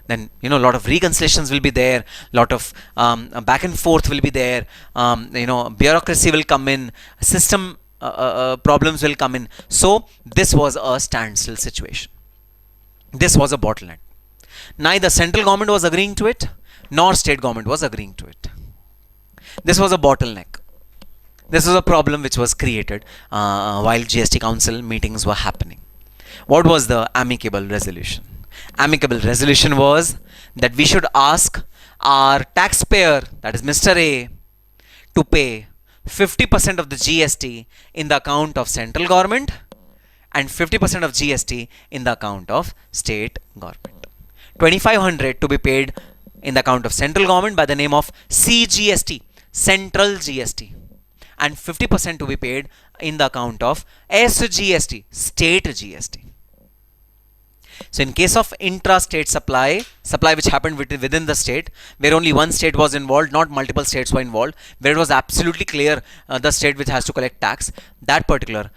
Speaker 1: Then a lot of reconciliations will be there, lot of back and forth will be there, bureaucracy will come in, system problems will come in. So this was a standstill situation. This was a bottleneck. Neither central government was agreeing to it, nor state government was agreeing to it. This was a bottleneck. This was a problem which was created while GST Council meetings were happening. What was the amicable resolution? Amicable resolution was that we should ask our taxpayer, that is Mr. A, to pay 50% of the GST in the account of central government and 50% of GST in the account of state government. 2,500 to be paid in the account of central government by the name of CGST, Central GST, and 50% to be paid in the account of SGST, State GST. So in case of intra-state supply which happened within the state, where only one state was involved, not multiple states were involved, where it was absolutely clear the state which has to collect tax, that particular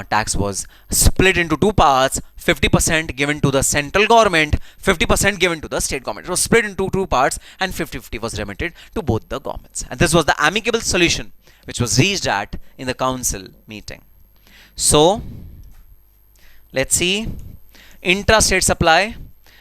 Speaker 1: tax was split into two parts, 50% given to the central government, 50% given to the state government. It was split into two parts and 50-50 was remitted to both the governments. And this was the amicable solution which was reached at in the council meeting. So let's see, intrastate supply.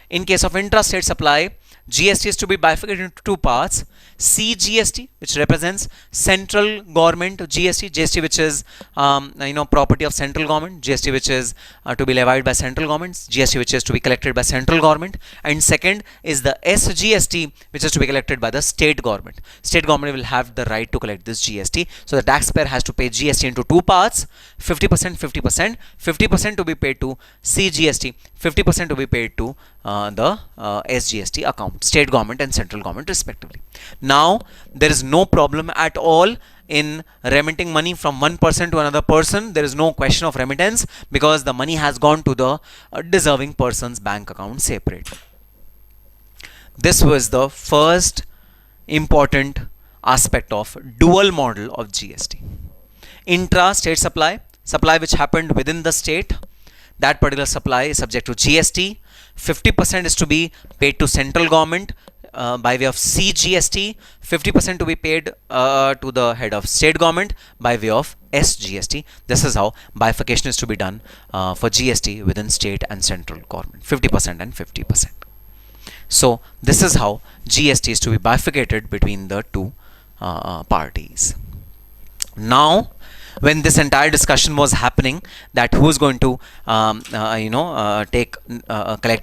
Speaker 1: In case of intrastate supply, GST is to be bifurcated into two parts. CGST, which represents central government GST which is property of central government, GST which is to be levied by central governments, GST which is to be collected by central government, and second is the SGST which is to be collected by the state government. State government will have the right to collect this GST. So the taxpayer has to pay GST into two parts, 50%, 50% to be paid to CGST, 50% to be paid to the SGST account, state government and central government respectively. Now there is no problem at all in remitting money from one person to another person. There is no question of remittance because the money has gone to the deserving person's bank account separate. This was the first important aspect of dual model of GST. Intra-state supply which happened within the state, that particular supply is subject to GST. 50% is to be paid to central government by way of CGST, 50% to be paid to the head of state government by way of SGST. This is how bifurcation is to be done for GST within state and central government, 50% and 50%. So this is how GST is to be bifurcated between the two parties. Now, when this entire discussion was happening, that who's going to collect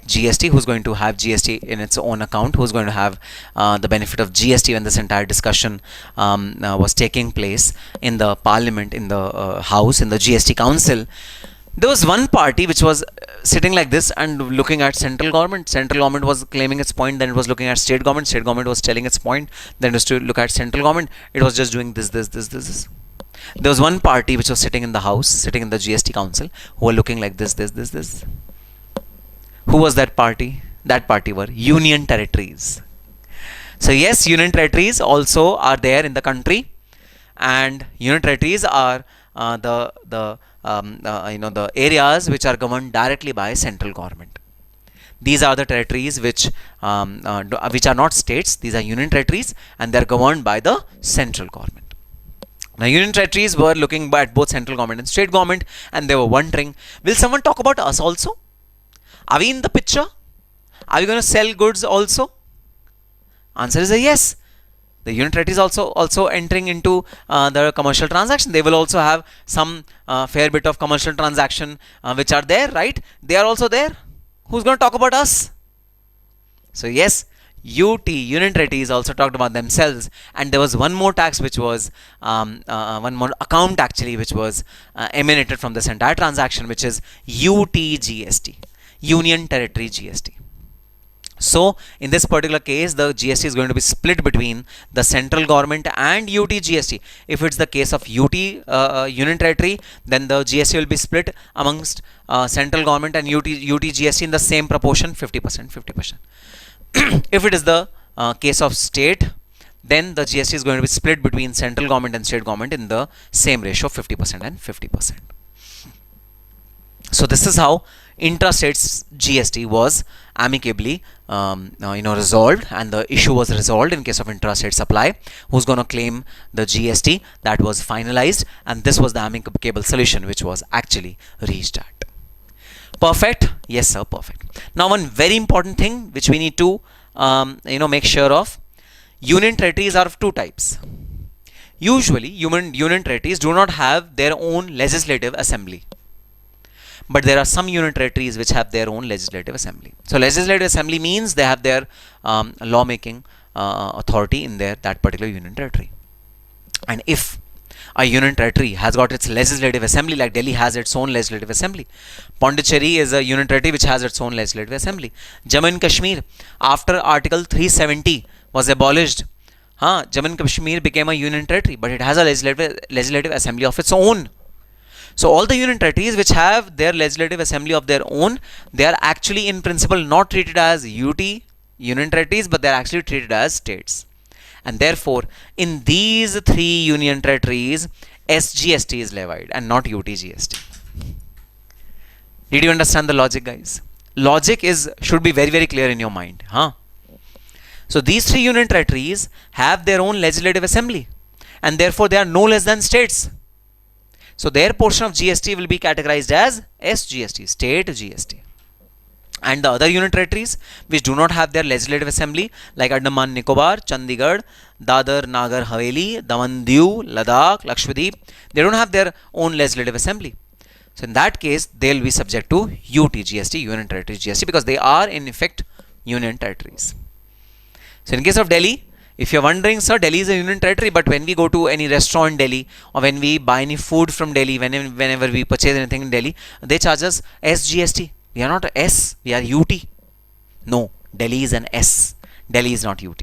Speaker 1: GST, who's going to have GST in its own account, who's going to have the benefit of GST, when this entire discussion was taking place in the parliament, in the house, in the GST Council, there was one party which was sitting like this and looking at central government. Central government was claiming its point, then it was looking at state government. State government was telling its point, then it was to look at central government. It was just doing this. There was one party which was sitting in the house, sitting in the GST Council, who were looking like this. Who was that party? That party were union territories. So yes, union territories also are there in the country, and union territories are the areas which are governed directly by central government. These are the territories which are not states. These are union territories, and they are governed by the central government. Now, union territories were looking at both central government and state government, and they were wondering, will someone talk about us also? Are we in the picture? Are we going to sell goods also? Answer is a yes. The union territories also entering into the commercial transaction. They will also have some fair bit of commercial transaction which are there, right? They are also there. Who's going to talk about us? So yes, union territories also talked about themselves, and there was one more tax which was one more account actually which was emanated from this entire transaction, which is UTGST, Union Territory GST. So in this particular case, the GST is going to be split between the central government and UTGST. If it's the case of Union Territory, then the GST will be split amongst central government and UTGST in the same proportion, 50%. If it is the case of state, then the GST is going to be split between central government and state government in the same ratio, 50% and 50%. So this is how intrastate GST was amicably resolved, and the issue was resolved in case of intrastate supply. Who's going to claim the GST? That was finalized, and this was the amicable solution which was actually reached at. Perfect? Yes sir, perfect. Now one very important thing which we need to make sure of: union territories are of two types. Usually union territories do not have their own legislative assembly, but there are some union territories which have their own legislative assembly. So legislative assembly means they have their lawmaking authority in that particular union territory. And if a union territory has got its legislative assembly, like Delhi has its own legislative assembly, Pondicherry is a union territory which has its own legislative assembly, Jammu and Kashmir, after Article 370 was abolished, Jammu and Kashmir became a union territory, but it has a legislative assembly of its own. So all the union territories which have their legislative assembly of their own, they are actually in principle not treated as UT union territories, but they are actually treated as states. And therefore, in these three union territories, SGST is levied and not UTGST. Did you understand the logic, guys? Logic should be very, very clear in your mind. Huh? So these three union territories have their own legislative assembly, and therefore they are no less than states. So their portion of GST will be categorized as SGST, state GST. And the other union territories which do not have their legislative assembly, like Andaman Nicobar, Chandigarh, Dadar Nagar Haveli, Daman Diu, Ladakh, Lakshadweep, they don't have their own legislative assembly. So in that case, they will be subject to UTGST, Union Territory GST, because they are in effect union territories. So in case of Delhi, if you're wondering, sir, Delhi is a union territory, but when we go to any restaurant in Delhi, or when we buy any food from Delhi, whenever we purchase anything in Delhi, they charge us SGST. We are not a S, we are UT. No, Delhi is an S. Delhi is not UT.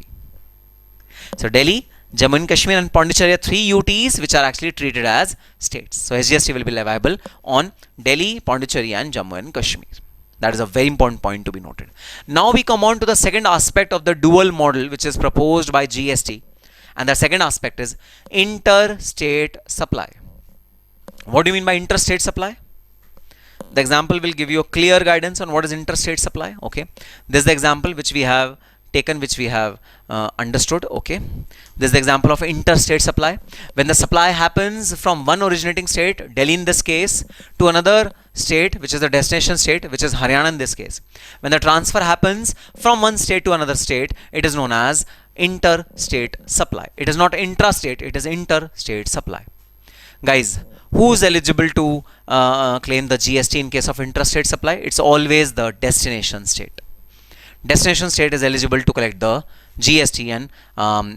Speaker 1: So Delhi, Jammu and Kashmir and Pondicherry are three UTs which are actually treated as states. So SGST will be leviable on Delhi, Pondicherry and Jammu and Kashmir. That is a very important point to be noted. Now we come on to the second aspect of the dual model which is proposed by GST. And the second aspect is interstate supply. What do you mean by interstate supply? The example will give you a clear guidance on what is interstate supply. Okay, this is the example which we have taken, which we have understood. Okay, this is the example of interstate supply. When the supply happens from one originating state, Delhi in this case, to another state which is the destination state, which is Haryana in this case, when the transfer happens from one state to another state, it is known as interstate supply. It is not intrastate, it is interstate supply. Guys, who is eligible to claim the GST in case of intrastate supply? It's always the destination state. Destination state is eligible to collect the GST and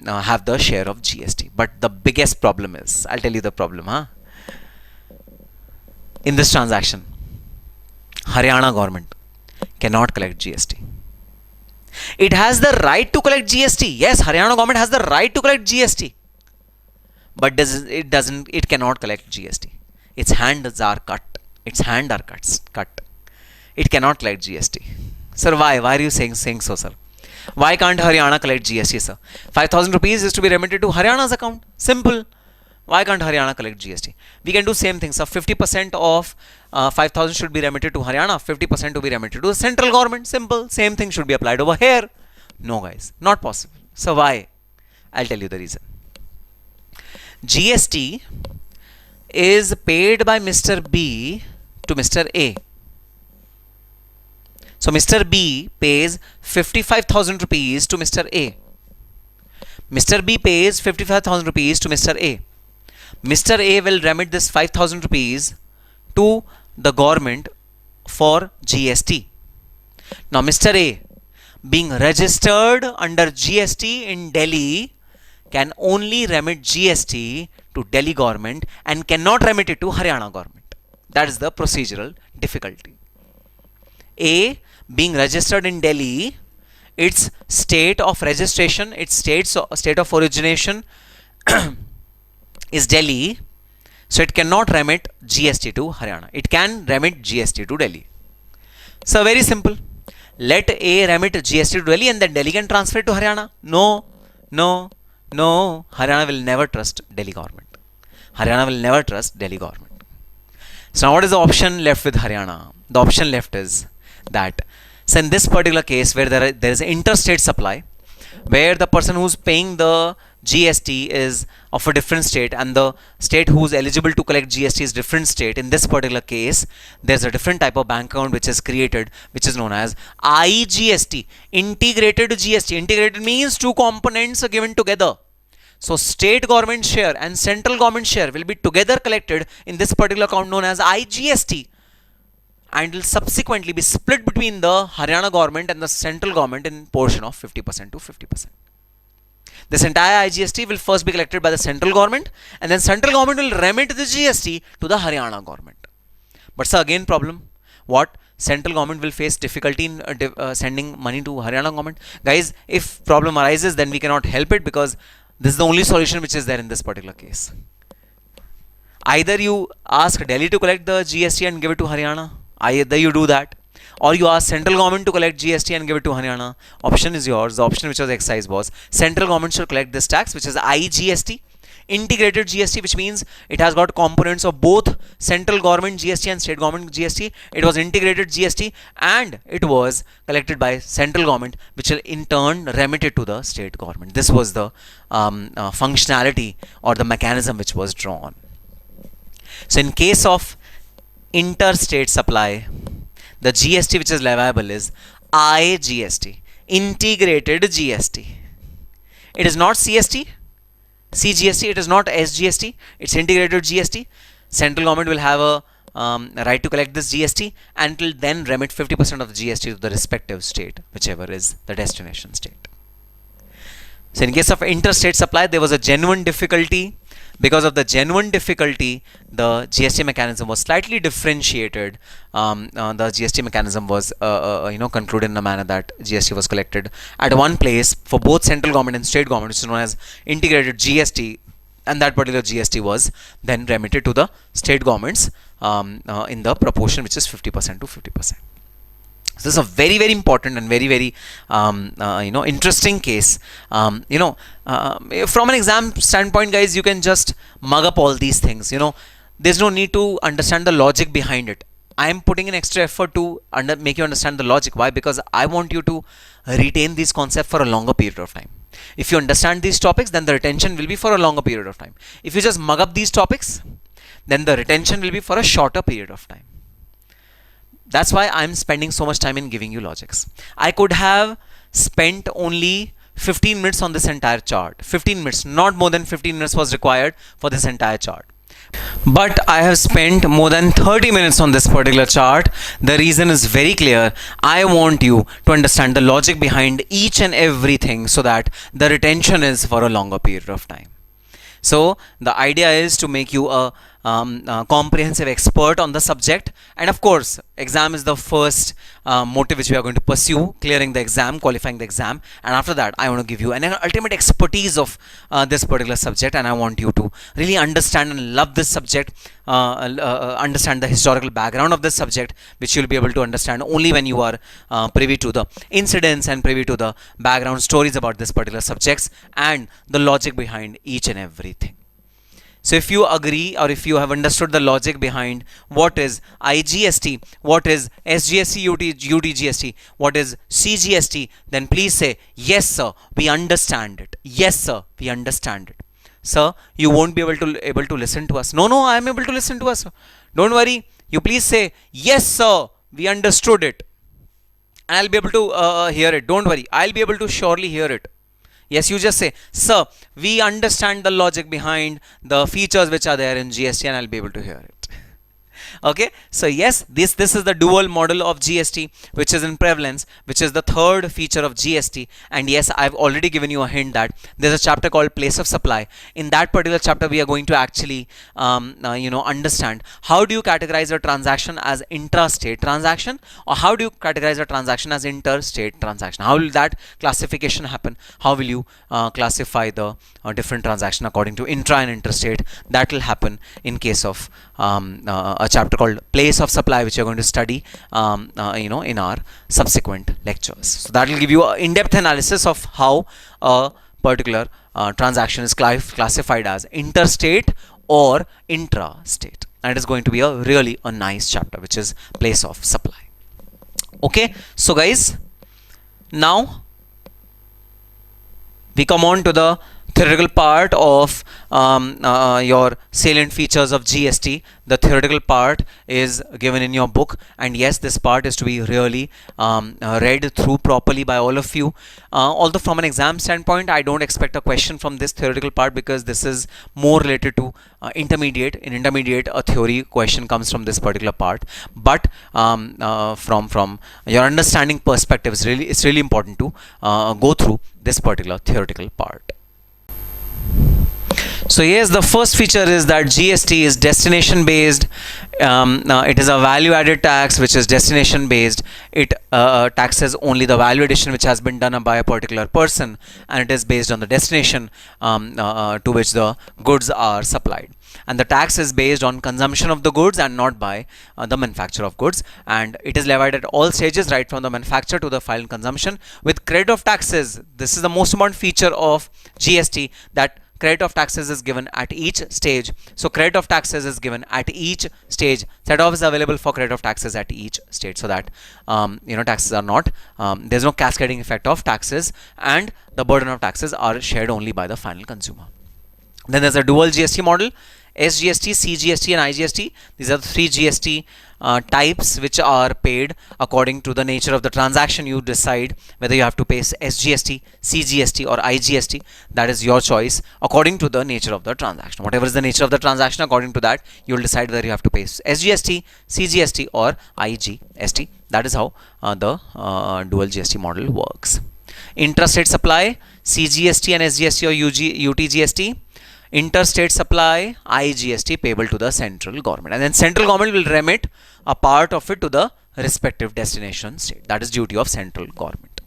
Speaker 1: have the share of GST. But the biggest problem is, I'll tell you the problem, huh? In this transaction, Haryana government cannot collect GST. It has the right to collect GST. Yes, Haryana government has the right to collect GST. But it cannot collect GST. Its hands are cut. Its hands are cut. It cannot collect GST. Sir, why? Why are you saying so, sir? Why can't Haryana collect GST, sir? 5,000 rupees is to be remitted to Haryana's account. Simple. Why can't Haryana collect GST? We can do same thing, sir. 50% of 5,000 should be remitted to Haryana. 50% to be remitted to the central government. Simple. Same thing should be applied over here. No, guys. Not possible. So why? I'll tell you the reason. GST is paid by Mr. B to Mr. A. So Mr. B pays 55,000 rupees to Mr. A. Mr. B pays 55,000 rupees to Mr. A. Mr. A will remit this 5,000 rupees to the government for GST. Now Mr. A, being registered under GST in Delhi, can only remit GST to Delhi government and cannot remit it to Haryana government. That is the procedural difficulty. A, being registered in Delhi, its state of registration, its state of origination is Delhi, so it cannot remit GST to Haryana. It can remit GST to Delhi. So very simple. Let A remit GST to Delhi and then Delhi can transfer it to Haryana. No. Haryana will never trust Delhi government. Haryana will never trust Delhi government. So now what is the option left with Haryana? The option left is that, so in this particular case where there is an interstate supply, where the person who's paying the GST is of a different state and the state who's eligible to collect GST is different state, in this particular case there's a different type of bank account which is created, which is known as IGST, integrated GST. Integrated means two components are given together. So state government share and central government share will be together collected in this particular account known as IGST, and will subsequently be split between the Haryana government and the central government in portion of 50% to 50%. This entire IGST will first be collected by the central government, and then central government will remit the GST to the Haryana government. But sir, again problem. What? Central government will face difficulty in sending money to Haryana government. Guys, if problem arises, then we cannot help it, because this is the only solution which is there in this particular case. Either you ask Delhi to collect the GST and give it to Haryana, either you do that, or you ask central government to collect GST and give it to Haryana. Option is yours. The option which was excised was central government should collect this tax, which is IGST, integrated GST, which means it has got components of both central government GST and state government GST. It was integrated GST and it was collected by central government, which will in turn remit it to the state government. This was the functionality or the mechanism which was drawn. So in case of interstate supply, the GST which is leviable is IGST, integrated GST. It is not CST, CGST, it is not SGST, it's integrated GST. Central government will have a right to collect this GST and it will then remit 50% of the GST to the respective state, whichever is the destination state. So in case of interstate supply, there was a genuine difficulty. Because of the genuine difficulty, the GST mechanism was slightly differentiated. The GST mechanism was concluded in a manner that GST was collected at one place for both central government and state government, which is known as integrated GST, and that particular GST was then remitted to the state governments in the proportion which is 50% to 50%. So this is a very, very important and very, very interesting case. From an exam standpoint, guys, you can just mug up all these things. There's no need to understand the logic behind it. I am putting in extra effort to make you understand the logic. Why? Because I want you to retain these concepts for a longer period of time. If you understand these topics, then the retention will be for a longer period of time. If you just mug up these topics, then the retention will be for a shorter period of time. That's why I'm spending so much time in giving you logics. I could have spent only 15 minutes on this entire chart. 15 minutes, not more than 15 minutes was required for this entire chart. But I have spent more than 30 minutes on this particular chart. The reason is very clear. I want you to understand the logic behind each and everything so that the retention is for a longer period of time. So the idea is to make you a comprehensive expert on the subject, and of course exam is the first motive which we are going to pursue, clearing the exam, qualifying the exam, and after that I want to give you an ultimate expertise of this particular subject, and I want you to really understand and love this subject, understand the historical background of this subject, which you'll be able to understand only when you are privy to the incidents and privy to the background stories about this particular subjects and the logic behind each and everything. So if you agree, or if you have understood the logic behind what is IGST, what is SGST, UTGST, what is CGST, then please say, yes sir, we understand it. Yes sir, we understand it. Sir, you won't be able to listen to us. No, I am able to listen to us. Don't worry. You please say, yes sir, we understood it. And I'll be able to hear it. Don't worry. I'll be able to surely hear it. Yes, you just say, sir, we understand the logic behind the features which are there in GST, and I'll be able to hear it. Okay, so yes, this is the dual model of GST, which is in prevalence, which is the third feature of GST. And yes, I've already given you a hint that there's a chapter called place of supply. In that particular chapter, we are going to actually understand how do you categorize a transaction as intrastate transaction, or how do you categorize a transaction as interstate transaction. How will that classification happen? How will you classify the different transaction according to intra and interstate? That will happen in case of a chapter called place of supply, which you're going to study in our subsequent lectures. So that will give you an in-depth analysis of how a particular transaction is classified as interstate or intrastate, and it is going to be a nice chapter, which is place of supply. Okay, so guys, now we come on to the theoretical part of your salient features of GST. The theoretical part is given in your book, and yes, this part is to be really read through properly by all of you. Although from an exam standpoint, I don't expect a question from this theoretical part, because this is more related to intermediate. In intermediate, a theory question comes from this particular part, but from your understanding perspective, it's really important to go through this particular theoretical part. So yes, the first feature is that GST is destination based. It is a value added tax which is destination based. It taxes only the value addition which has been done by a particular person, and it is based on the destination to which the goods are supplied. And the tax is based on consumption of the goods and not by the manufacture of goods, and it is levied at all stages, right from the manufacture to the final consumption, with credit of taxes. This is the most important feature of GST, that credit of taxes is given at each stage. So credit of taxes is given at each stage. Set off is available for credit of taxes at each stage, so that taxes are not there's no cascading effect of taxes, and the burden of taxes are shared only by the final consumer. Then there's a dual GST model: SGST, CGST, and IGST. These are the three GST types which are paid according to the nature of the transaction. You decide whether you have to pay SGST, CGST, or IGST. That is your choice according to the nature of the transaction. Whatever is the nature of the transaction, according to that, you will decide whether you have to pay SGST, CGST, or IGST. That is how the dual GST model works. Intrastate supply: CGST and SGST or UTGST. Interstate supply: IGST, payable to the central government, and then central government will remit a part of it to the respective destination state. That is duty of central government.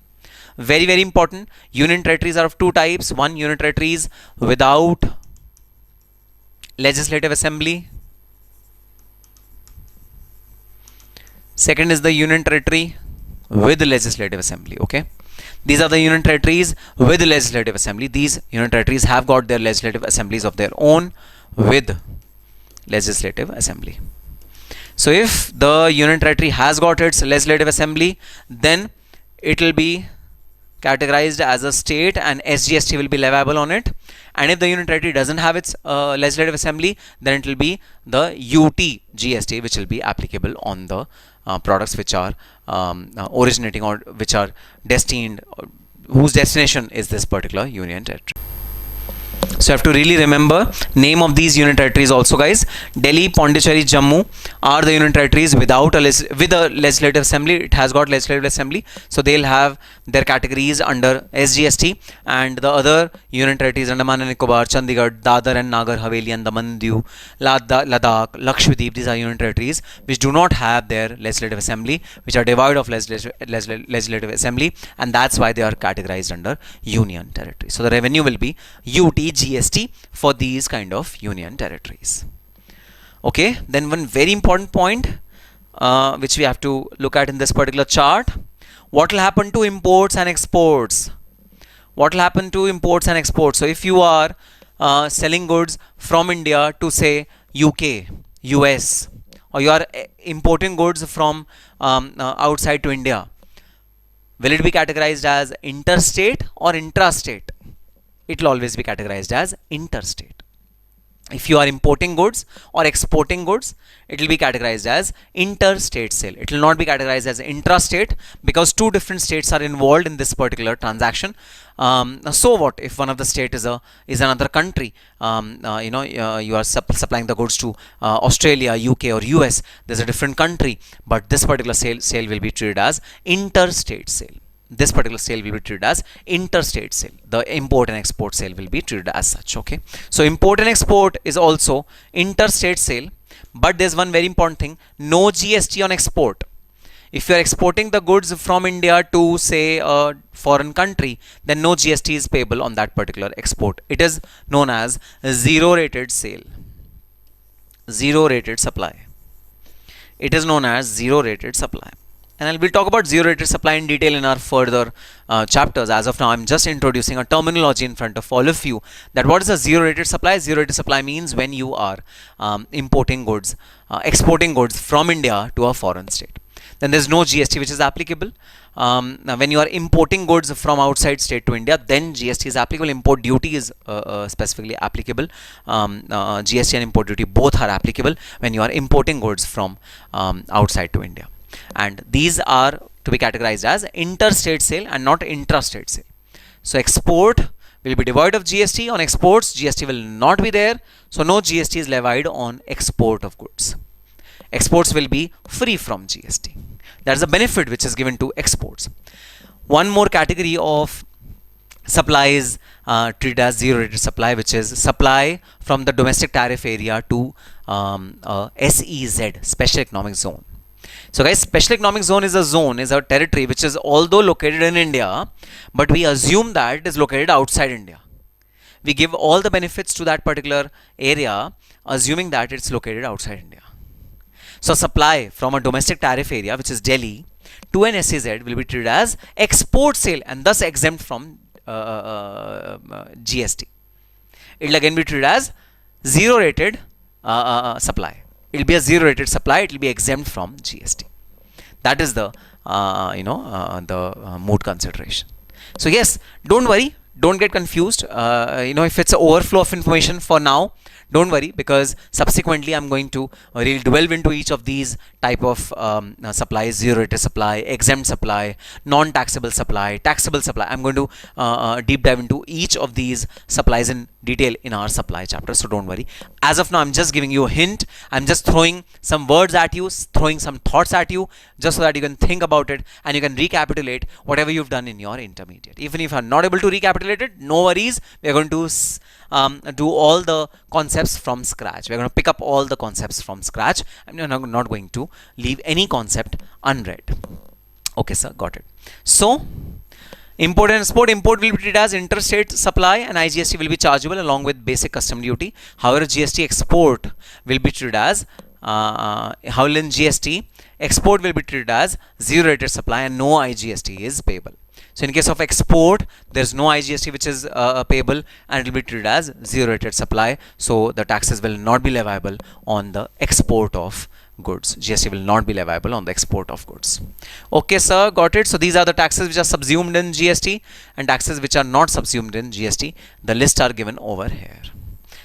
Speaker 1: Very, very important. Union territories are of two types. One, union territories without legislative assembly. Second is the union territory with legislative assembly. Okay. These are the union territories with legislative assembly. These union territories have got their legislative assemblies of their own with legislative assembly. So if the union territory has got its legislative assembly, then it will be categorized as a state and SGST will be leviable on it. And if the union territory doesn't have its legislative assembly, then it will be the UT GST which will be applicable on the products which are originating or which are destined, whose destination is this particular union territory. So you have to really remember name of these union territories also, guys. Delhi, Pondicherry, Jammu are the union territories without with a legislative assembly. It has got legislative assembly, so they'll have their categories under SGST, and the other union territories, Andaman and Nicobar, Chandigarh, Dadar and Nagar Haveli, and Daman Diu, Ladakh, Lakshadweep, these are union territories which do not have their legislative assembly, which are devoid of legislative assembly, and that's why they are categorized under union territory. So the revenue will be UT/GST for these kind of union territories. Okay, then one very important point which we have to look at in this particular chart: what will happen to imports and exports? What will happen to imports and exports? So if you are selling goods from India to, say, UK, US, or you are importing goods from outside to India, will it be categorized as interstate or intrastate? It will always be categorized as interstate. If you are importing goods or exporting goods, it will be categorized as interstate sale. It will not be categorized as intrastate, because two different states are involved in this particular transaction. So what if one of the state is another country? You are supplying the goods to Australia, UK, or US. There's a different country, but this particular sale will be treated as interstate sale. This particular sale will be treated as interstate sale. The import and export sale will be treated as such. Okay, so import and export is also interstate sale, but there's one very important thing: no GST on export. If you are exporting the goods from India to, say, a foreign country, then no GST is payable on that particular export. It is known as zero rated sale, zero rated supply. It is known as zero rated supply. And we'll talk about zero rated supply in detail in our further chapters. As of now, I'm just introducing a terminology in front of all of you, that what is a zero rated supply? Zero rated supply means when you are importing goods, exporting goods from India to a foreign state, then there's no GST which is applicable. Now when you are importing goods from outside state to India, then GST is applicable. Import duty is specifically applicable. GST and import duty both are applicable when you are importing goods from outside to India. And these are to be categorized as interstate sale and not intrastate sale. So export will be devoid of GST. On exports, GST will not be there, so no GST is levied on export of goods. Exports will be free from GST. That is a benefit which is given to exports. One more category of Supply is treated as zero rated supply, which is supply from the domestic tariff area to SEZ, special economic zone. So guys, special economic zone is a territory which is although located in India, but we assume that it is located outside India. We give all the benefits to that particular area, assuming that it's located outside India. So supply from a domestic tariff area, which is Delhi, to an SEZ will be treated as export sale and thus exempt from GST. It will again be treated as zero rated supply. It will be a zero rated supply. It will be exempt from GST. That is the mood consideration. So yes, don't worry, don't get confused. If it's an overflow of information for now, don't worry, because subsequently I'm going to really delve into each of these type of supplies: zero rated supply, exempt supply, non-taxable supply, taxable supply. I'm going to deep dive into each of these supplies in detail in our supply chapter, so don't worry. As of now, I'm just giving you a hint. I'm just throwing some words at you, throwing some thoughts at you, just so that you can think about it and you can recapitulate whatever you've done in your intermediate. Even if I'm not able to recapitulate it, no worries. We're going to do all the concepts from scratch. We're going to pick up all the concepts from scratch. I'm not going to leave any concept unread. Okay, sir, got it. So, import and export. Import will be treated as interstate supply and IGST will be chargeable along with basic custom duty. However, GST export will be treated as however in GST export will be treated as zero rated supply and no IGST is payable. So in case of export, there's no IGST which is payable and it will be treated as zero rated supply. So the taxes will not be leviable on the export of goods. GST will not be leviable on the export of goods. Okay, sir, got it. So these are the taxes which are subsumed in GST and taxes which are not subsumed in GST. The lists are given over here.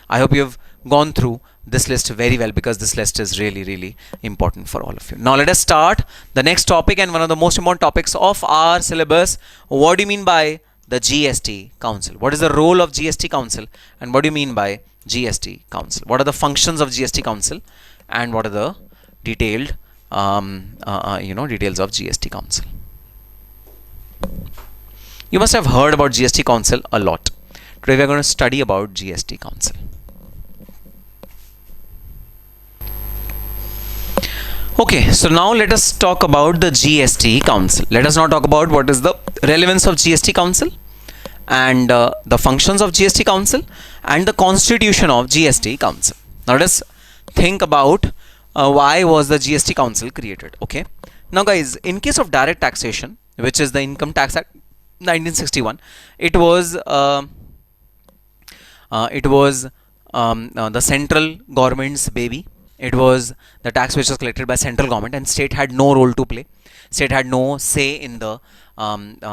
Speaker 1: I hope you've gone through this list very well, because this list is really important for all of you. Now let us start the next topic and one of the most important topics of our syllabus. What do you mean by the GST Council? What is the role of GST Council and what do you mean by GST Council? What are the functions of GST Council and what are the detailed details of GST Council? You must have heard about GST Council a lot. Today we are going to study about GST Council. Okay, so now let us talk about the GST Council. Let us now talk about what is the relevance of GST Council and the functions of GST Council and the constitution of GST Council. Now let us think about why was the GST Council created. Okay, now guys, in case of direct taxation, which is the Income Tax Act 1961, it was the central government's baby. It was the tax which was collected by central government and state had no role to play. State had no say in the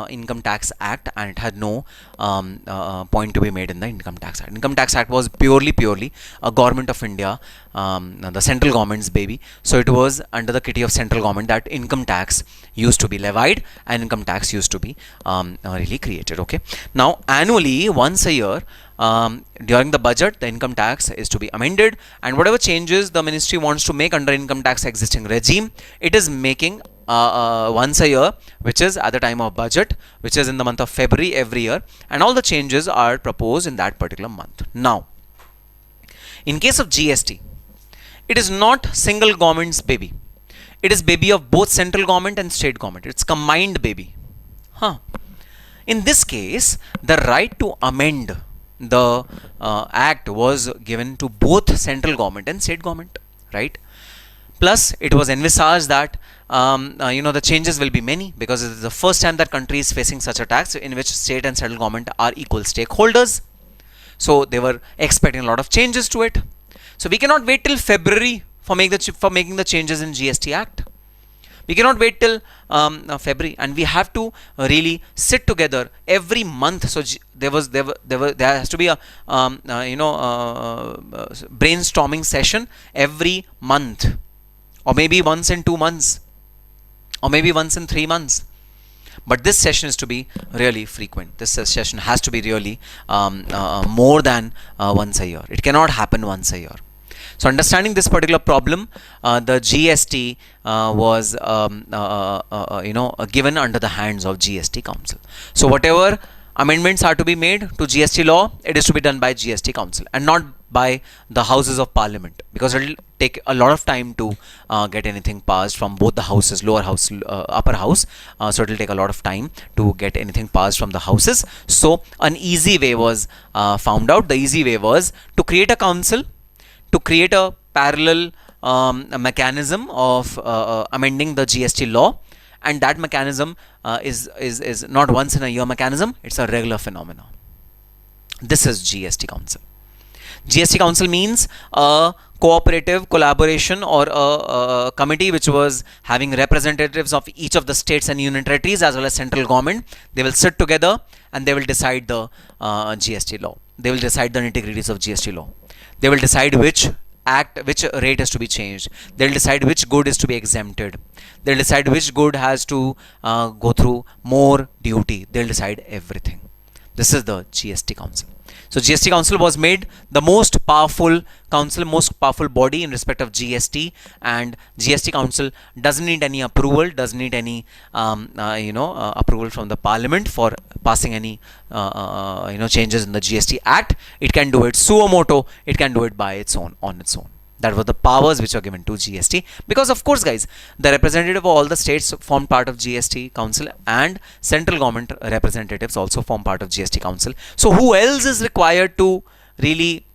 Speaker 1: Income Tax Act and it had no point to be made in the Income Tax Act. Income Tax Act was purely a government of India, the central government's baby. So it was under the kitty of central government that income tax used to be levied and income tax used to be really created. Okay. Now annually, once a year, during the budget, the income tax is to be amended, and whatever changes the ministry wants to make under income tax existing regime, it is making once a year, which is at the time of budget, which is in the month of February every year, and all the changes are proposed in that particular month. Now, in case of GST, it is not single government's baby. It is baby of both central government and state government. It's combined baby. In this case, the right to amend the act was given to both central government and state government, right? Plus, it was envisaged that the changes will be many, because it is the first time that country is facing such a tax in which state and central government are equal stakeholders. So they were expecting a lot of changes to it. So we cannot wait till February for making the changes in GST Act. We cannot wait till February, and we have to really sit together every month. So there has to be a brainstorming session every month, or maybe once in 2 months, or maybe once in 3 months. But this session is to be really frequent. This session has to be really more than once a year. It cannot happen once a year. So understanding this particular problem, the GST was given under the hands of GST Council. So whatever amendments are to be made to GST law, it is to be done by GST Council and not by the Houses of Parliament, because it will take a lot of time to get anything passed from both the houses, lower house, upper house. So it will take a lot of time to get anything passed from the houses. So an easy way was found out. The easy way was to create a council, to create a parallel a mechanism of amending the GST law, and that mechanism is not once in a year mechanism, it's a regular phenomenon. This is GST Council. GST Council means a cooperative collaboration or a committee which was having representatives of each of the states and union territories as well as central government. They will sit together and they will decide the GST law. They will decide the nitty-gritties of GST law. They will decide which rate is to be changed. They'll decide which good is to be exempted. They'll decide which good has to go through more duty. They'll decide everything. This is the GST Council. So GST Council was made the most powerful council, most powerful body in respect of GST, and GST Council doesn't need any approval, doesn't need any approval from the Parliament for passing any changes in the GST Act. It can do it suo motu. It can do it by its own, on its own. That were the powers which are given to GST, because of course guys, the representative of all the states form part of GST Council and central government representatives also form part of GST Council. So who else is required to really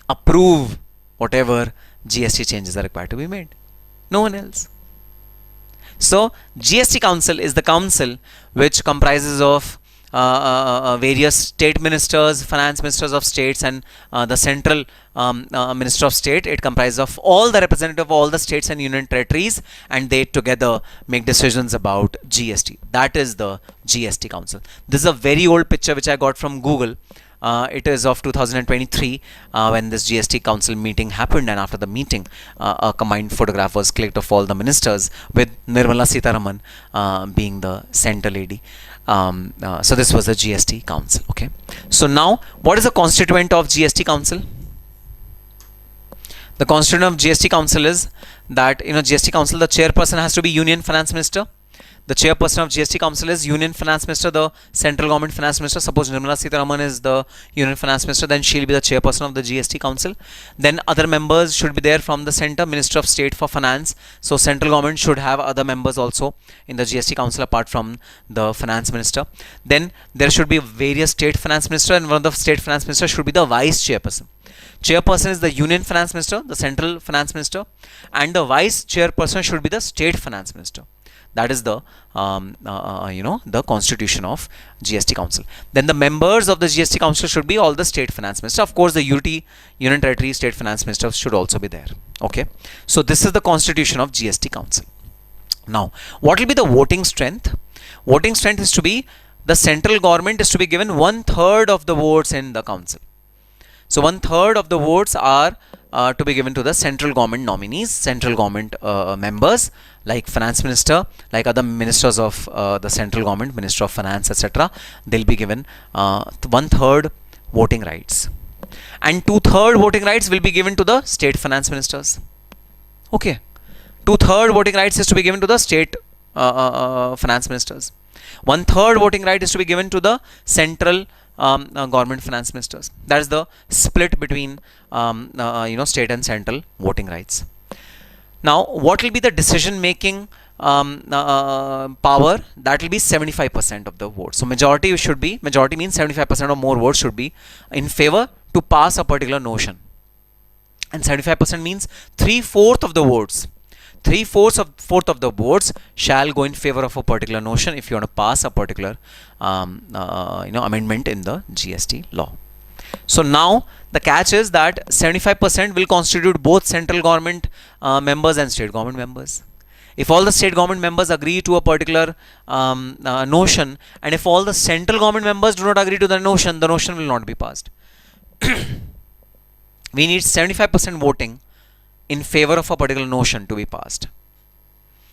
Speaker 1: approve whatever GST changes are required to be made? No one else. So GST Council is the council which comprises of various state ministers, finance ministers of states, and the central minister of state. It comprises of all the representatives of all the states and union territories, and they together make decisions about GST. That is the GST Council. This is a very old picture which I got from Google. It is of 2023 when this GST Council meeting happened, and after the meeting a combined photograph was clicked of all the ministers with Nirmala Sitharaman being the center lady. So this was the GST Council. Okay. So now, what is the constituent of GST Council? The constituent of GST Council is that GST Council, the chairperson has to be Union Finance Minister. The chairperson of GST Council is Union Finance Minister, the central government finance minister. Suppose Nirmala Sitharaman is the Union Finance Minister, then she'll be the chairperson of the GST Council. Then other members should be there from the center, Minister of State for Finance. So central government should have other members also in the GST Council apart from the finance minister. Then there should be various state finance minister, and one of the state finance minister should be the vice chairperson. Chairperson is the Union Finance Minister, the central finance minister, and the vice chairperson should be the state finance minister. That is the the constitution of GST Council. Then the members of the GST Council should be all the state finance minister. Of course, the union territory state finance minister should also be there. Okay. So this is the constitution of GST Council. Now, what will be the voting strength? Voting strength is to be, the central government is to be given 1/3 of the votes in the council. So 1/3 of the votes are to be given to the central government nominees, central government members like finance minister, like other ministers of the central government, minister of finance, etc. They'll be given 1/3 voting rights, and 2/3 voting rights will be given to the state finance ministers. Okay, 2/3 voting rights is to be given to the state finance ministers. 1/3 voting right is to be given to the central government finance ministers. That is the split between state and central voting rights. Now, what will be the decision making power? That will be 75% of the votes. So majority means 75% or more votes should be in favor to pass a particular notion, and 75% means 3/4 of the votes. 3/4 of the votes shall go in favor of a particular notion if you want to pass a particular amendment in the GST law. So now the catch is that 75% will constitute both central government members and state government members. If all the state government members agree to a particular notion, and if all the central government members do not agree to the notion will not be passed. We need 75% voting in favor of a particular notion to be passed.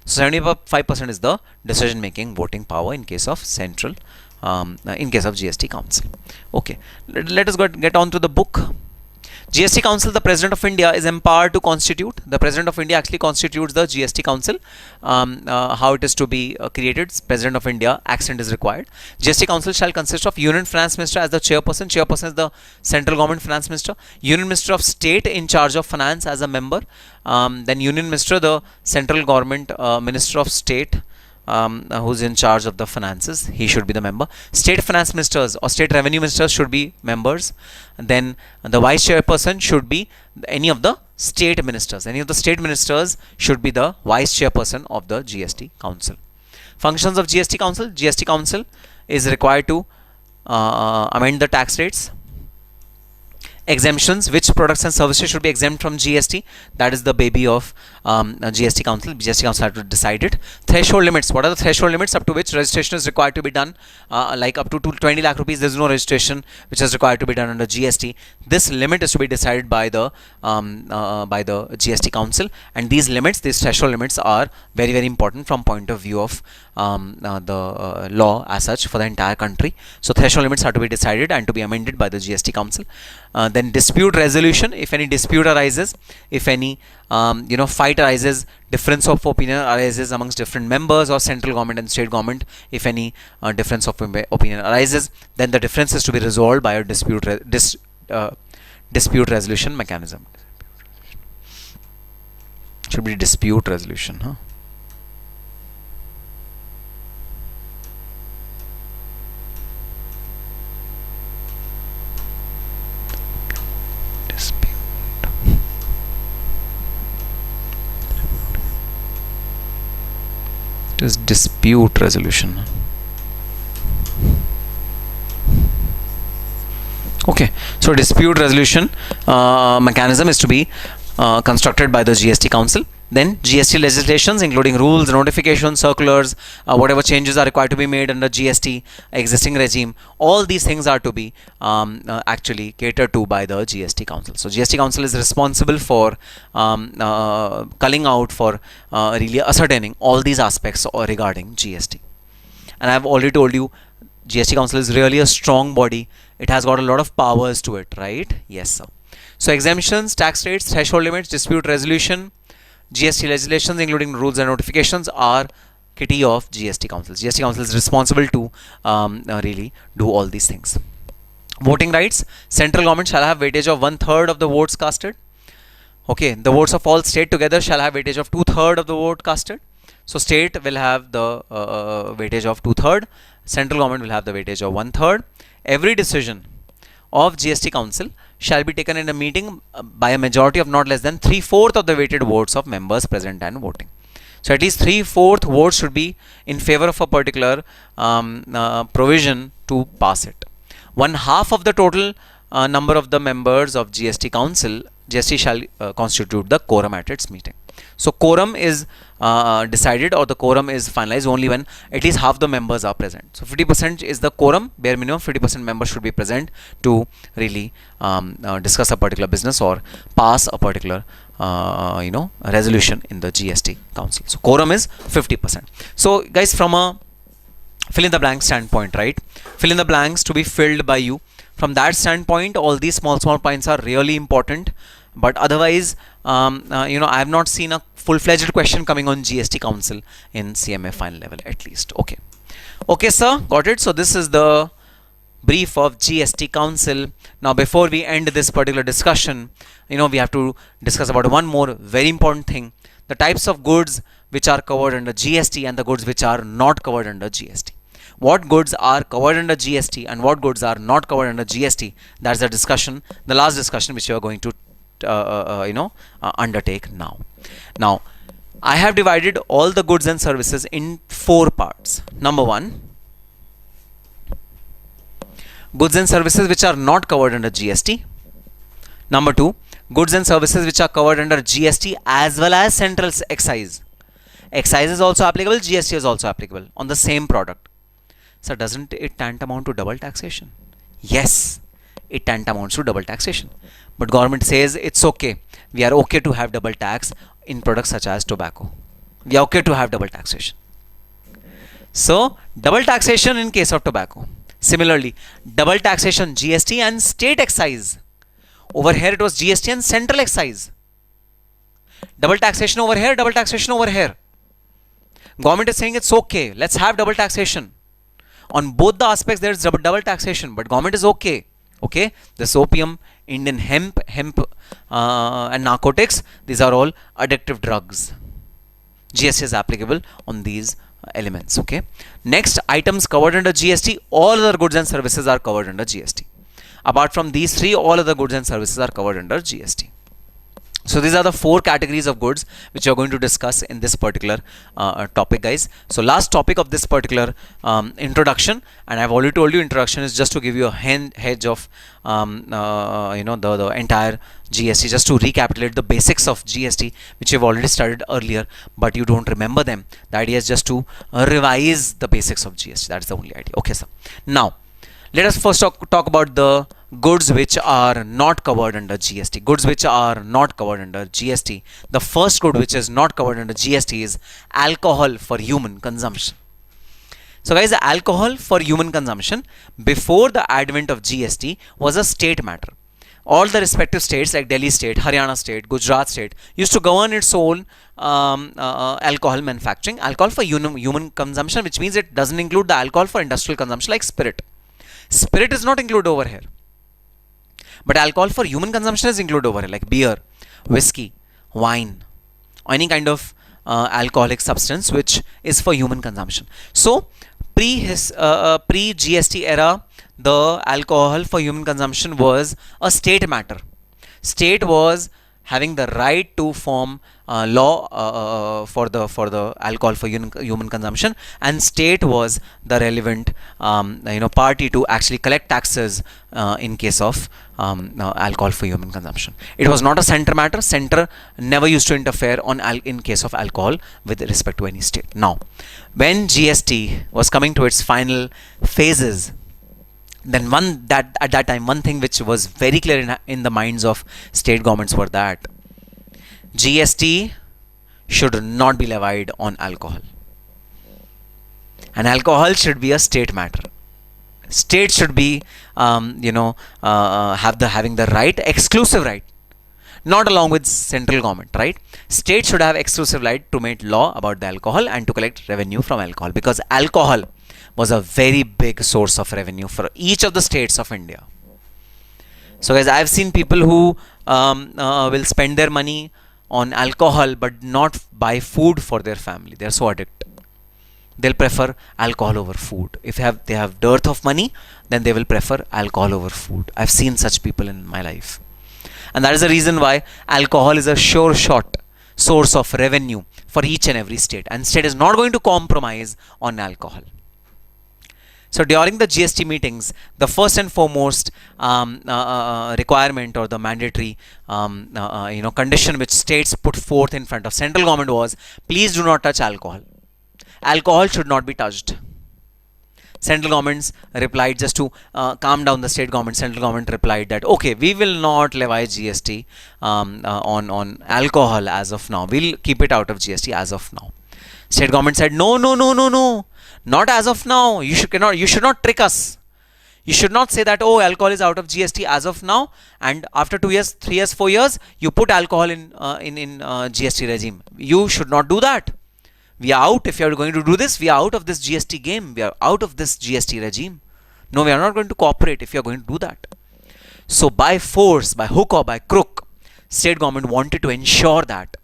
Speaker 1: So 75% is the decision making voting power in case of central, in case of GST Council. Okay, let us get on to the book. GST Council, the President of India is empowered to constitute. The President of India actually constitutes the GST Council. How it is to be created, President of India, accent is required. GST Council shall consist of Union Finance Minister as the chairperson. Chairperson is the Central Government Finance Minister. Union Minister of State in charge of Finance as a member. Then Union Minister, the Central Government Minister of State, who's in charge of the finances, he should be the member. State finance ministers or state revenue ministers should be members. And then the vice chairperson should be any of the state ministers. Any of the state ministers should be the vice chairperson of the GST Council. Functions of GST Council. GST Council is required to amend the tax rates. Exemptions, which products and services should be exempt from GST, that is the baby of GST Council. GST Council have to decide it. Threshold limits, what are the threshold limits up to which registration is required to be done? Like up to 20 lakh rupees, there is no registration which is required to be done under GST. This limit is to be decided by the GST Council, and these limits, these threshold limits, are very, very important from point of view of the law as such for the entire country. So threshold limits are to be decided and to be amended by the GST Council. Then dispute resolution, if any dispute arises, if any fight arises, difference of opinion arises amongst different members or central government and state government, if any difference of opinion arises, then the difference is to be resolved by a dispute resolution mechanism. Should be dispute resolution, huh? It is dispute resolution. Okay, so dispute resolution mechanism is to be constructed by the GST Council. Then GST legislations, including rules, notifications, circulars, whatever changes are required to be made under GST existing regime, all these things are to be actually catered to by the GST Council. So GST Council is responsible for culling out, for really ascertaining all these aspects regarding GST. And I have already told you, GST Council is really a strong body. It has got a lot of powers to it, right? Yes, sir. So exemptions, tax rates, threshold limits, dispute resolution, GST legislations, including rules and notifications, are kitty of GST Council. GST Council is responsible to really do all these things. Voting rights, central government shall have weightage of 1/3 of the votes casted. Okay, the votes of all state together shall have weightage of 2/3 of the vote casted. So state will have the weightage of 2/3, central government will have the weightage of 1/3. Every decision of GST Council shall be taken in a meeting by a majority of not less than 3/4 of the weighted votes of members present and voting. So at least 3/4 votes should be in favor of a particular provision to pass it. 1/2 of the total number of the members of GST Council, GST shall constitute the quorum at its meeting. So quorum is decided, or the quorum is finalized only when at least half the members are present. So 50% is the quorum, bare minimum 50% members should be present to really discuss a particular business or pass a particular resolution in the GST Council. So quorum is 50%. So guys, from a fill in the blank standpoint, right? Fill in the blanks to be filled by you. From that standpoint, all these small points are really important. But otherwise, I have not seen a full-fledged question coming on GST Council in CMA final level at least. Okay. Okay, sir. Got it. So this is the brief of GST Council. Now, before we end this particular discussion, we have to discuss about one more very important thing. The types of goods which are covered under GST and the goods which are not covered under GST. What goods are covered under GST and what goods are not covered under GST? That's the discussion, the last discussion which we are going to undertake now. Now, I have divided all the goods and services in 4 parts. Number 1, goods and services which are not covered under GST. Number 2, goods and services which are covered under GST as well as central excise. Excise is also applicable, GST is also applicable on the same product. So doesn't it tantamount to double taxation? Yes, it tantamounts to double taxation. But government says it's okay. We are okay to have double tax in products such as tobacco. We are okay to have double taxation. So double taxation in case of tobacco. Similarly, double taxation GST and state excise. Over here it was GST and central excise. Double taxation over here, double taxation over here. Government is saying it's okay, let's have double taxation. On both the aspects there is double taxation, but government is okay. Okay, this opium, Indian hemp and narcotics, these are all addictive drugs. GST is applicable on these elements. Okay. Next, items covered under GST, all other goods and services are covered under GST. Apart from these three, all other goods and services are covered under GST. So these are the four categories of goods which we are going to discuss in this particular topic, guys. So last topic of this particular introduction, and I've already told you introduction is just to give you a hedge of the entire GST, just to recapitulate the basics of GST which you've already studied earlier, but you don't remember them. The idea is just to revise the basics of GST. That's the only idea. Okay, sir. Now let us first talk about the goods which are not covered under GST. Goods which are not covered under GST. The first good which is not covered under GST is alcohol for human consumption. So guys, alcohol for human consumption before the advent of GST was a state matter. All the respective states like Delhi state, Haryana state, Gujarat state used to govern its own alcohol manufacturing. Alcohol for human consumption, which means it doesn't include the alcohol for industrial consumption like spirit. Spirit is not included over here. But alcohol for human consumption is included over here, like beer, whiskey, wine, or any kind of alcoholic substance which is for human consumption. So pre-GST era, the alcohol for human consumption was a state matter. State was having the right to form law for the alcohol for human consumption, and state was the relevant party to actually collect taxes in case of alcohol for human consumption. It was not a center matter. Center never used to interfere on in case of alcohol with respect to any state. Now, when GST was coming to its final phases, then at that time one thing which was very clear in the minds of state governments were that GST should not be levied on alcohol, and alcohol should be a state matter. State should be having the right, exclusive right, not along with central government, right? State should have exclusive right to make law about the alcohol and to collect revenue from alcohol, because alcohol was a very big source of revenue for each of the states of India. So guys, I've seen people who will spend their money on alcohol but not buy food for their family. They're so addicted. They'll prefer alcohol over food. If they have dearth of money, then they will prefer alcohol over food. I've seen such people in my life. And that is the reason why alcohol is a sure shot source of revenue for each and every state. And state is not going to compromise on alcohol. So during the GST meetings, the first and foremost requirement or the mandatory condition which states put forth in front of central government was, please do not touch alcohol. Alcohol should not be touched. Central governments replied, just to calm down the state government, central government replied that okay, we will not levy GST on alcohol as of now. We'll keep it out of GST as of now. State government said no, not as of now. You should not trick us. You should not say that, oh, alcohol is out of GST as of now, and after 2 years, 3 years, 4 years, you put alcohol in GST regime. You should not do that. We are out. If you are going to do this, we are out of this GST game. We are out of this GST regime. No, we are not going to cooperate if you are going to do that. So by force, by hook or by crook, state government wanted to ensure that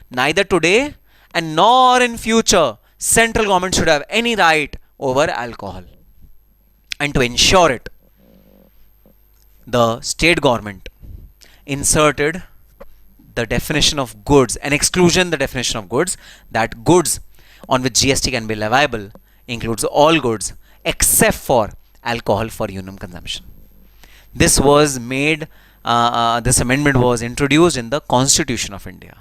Speaker 1: neither today and nor in future, central government should have any right over alcohol. And to ensure it, the state government inserted the definition of goods, an exclusion the definition of goods, that goods on which GST can be leviable includes all goods except for alcohol for human consumption. This was made, this amendment was introduced in the Constitution of India.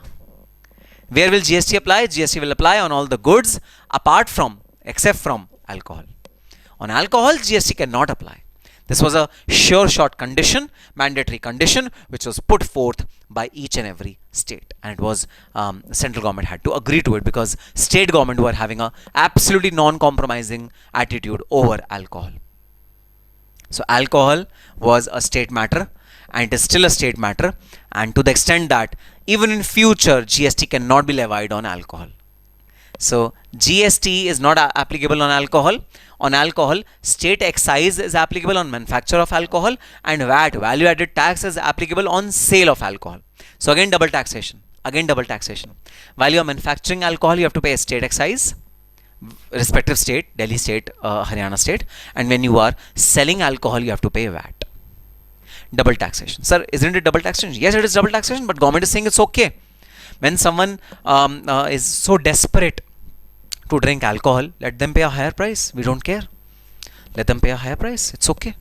Speaker 1: Where will GST apply? GST will apply on all the goods except from alcohol. On alcohol, GST cannot apply. This was a sure shot condition, mandatory condition, which was put forth by each and every state. And it was, central government had to agree to it because state government were having a absolutely non-compromising attitude over alcohol. So alcohol was a state matter, and it is still a state matter, and to the extent that even in future GST cannot be levied on alcohol. So GST is not applicable on alcohol. On alcohol, state excise is applicable on manufacture of alcohol, and VAT, value added tax, is applicable on sale of alcohol. So again double taxation. Again double taxation. While you are manufacturing alcohol, you have to pay a state excise, respective state, Delhi state, Haryana state, and when you are selling alcohol, you have to pay VAT. Double taxation. Sir, isn't it double taxation? Yes, it is double taxation, but government is saying it's okay. When someone is so desperate to drink alcohol, let them pay a higher price. We don't care. Let them pay a higher price. It's okay.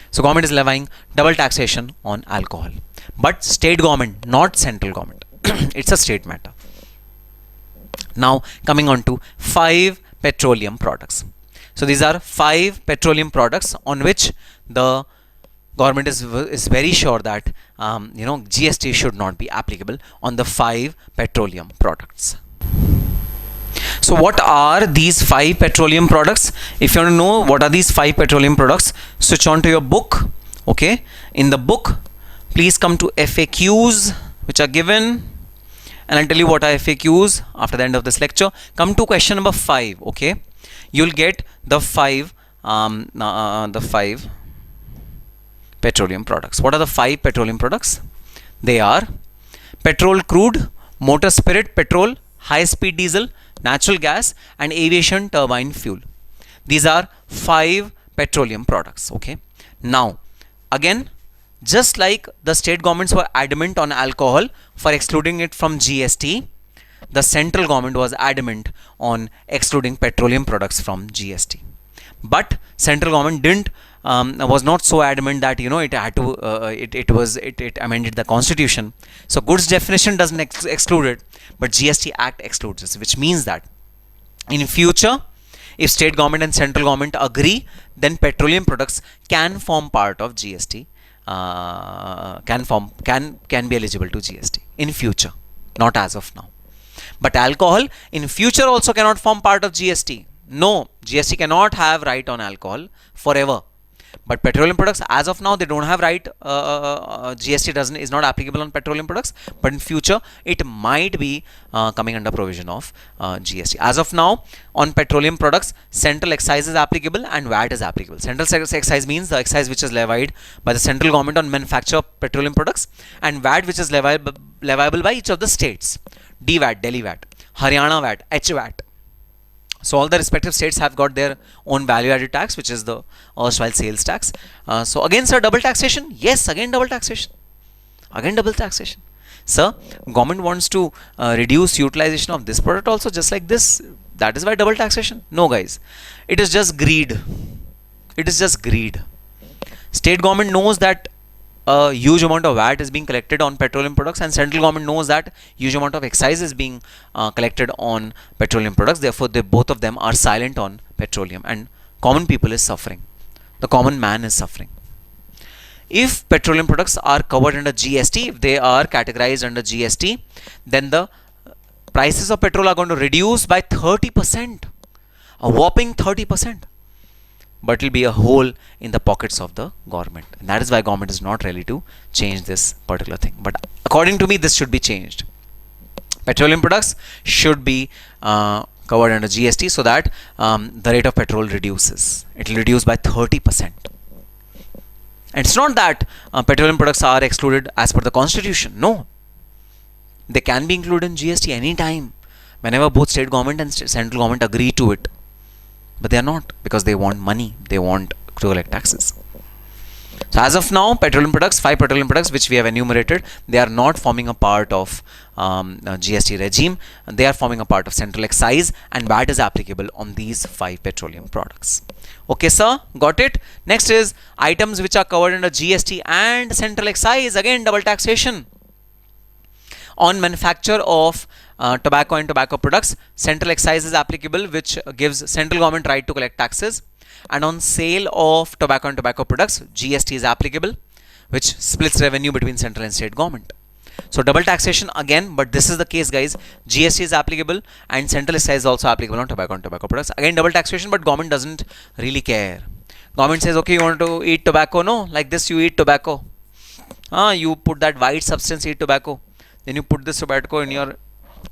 Speaker 1: So government is levying double taxation on alcohol. But state government, not central government. It's a state matter. Now coming on to 5 petroleum products. So these are 5 petroleum products on which the government is very sure that GST should not be applicable on the 5 petroleum products. So what are these 5 petroleum products? If you want to know what are these 5 petroleum products, switch on to your book. Okay, in the book, please come to FAQs which are given, and I'll tell you what are FAQs after the end of this lecture. Come to question number 5. Okay, you'll get the 5 petroleum products. What are the 5 petroleum products? They are petrol crude, motor spirit petrol, high speed diesel, natural gas, and aviation turbine fuel. These are 5 petroleum products. Okay, now again, just like the state governments were adamant on alcohol for excluding it from GST, the central government was adamant on excluding petroleum products from GST. But central government was not so adamant that it had to it amended the constitution. So goods definition doesn't exclude it, but GST Act excludes it, which means that in future, if state government and central government agree, then petroleum products can form part of GST, can be eligible to GST in future, not as of now. But alcohol in future also cannot form part of GST. No, GST cannot have right on alcohol forever. But petroleum products, as of now, they don't have right. GST is not applicable on petroleum products, but in future it might be coming under provision of GST. As of now, on petroleum products, central excise is applicable and VAT is applicable. Central excise means the excise which is levied by the central government on manufacture of petroleum products, and VAT which is leviable by each of the states. DVAT, Delhi VAT, Haryana VAT, HVAT. So all the respective states have got their own value added tax, which is the erstwhile sales tax. So again, sir, double taxation? Yes, again double taxation. Again double taxation. Sir, government wants to reduce utilization of this product also, just like this. That is why double taxation. No, guys. It is just greed. It is just greed. State government knows that a huge amount of VAT is being collected on petroleum products, and central government knows that huge amount of excise is being collected on petroleum products. Therefore, both of them are silent on petroleum, and common people is suffering. The common man is suffering. If petroleum products are covered under GST, if they are categorized under GST, then the prices of petrol are going to reduce by 30%, a whopping 30%. But it will be a hole in the pockets of the government, and that is why government is not ready to change this particular thing. But according to me, this should be changed. Petroleum products should be covered under GST, so that the rate of petrol reduces. It will reduce by 30%. And it's not that petroleum products are excluded as per the constitution. No, they can be included in GST anytime, whenever both state government and central government agree to it. But they are not, because they want money. They want to collect taxes. So as of now, petroleum products, 5 petroleum products which we have enumerated, they are not forming a part of GST regime. They are forming a part of central excise, and VAT is applicable on these 5 petroleum products. Okay, sir, got it? Next is items which are covered under GST and central excise. Again, double taxation. On manufacture of tobacco and tobacco products, central excise is applicable, which gives central government right to collect taxes. And on sale of tobacco and tobacco products, GST is applicable, which splits revenue between central and state government. So double taxation again, but this is the case, guys. GST is applicable and central excise is also applicable on tobacco and tobacco products. Again, double taxation, but government doesn't really care. Government says, okay, you want to eat tobacco? No, like this you eat tobacco. You put that white substance, eat tobacco. Then you put this tobacco in your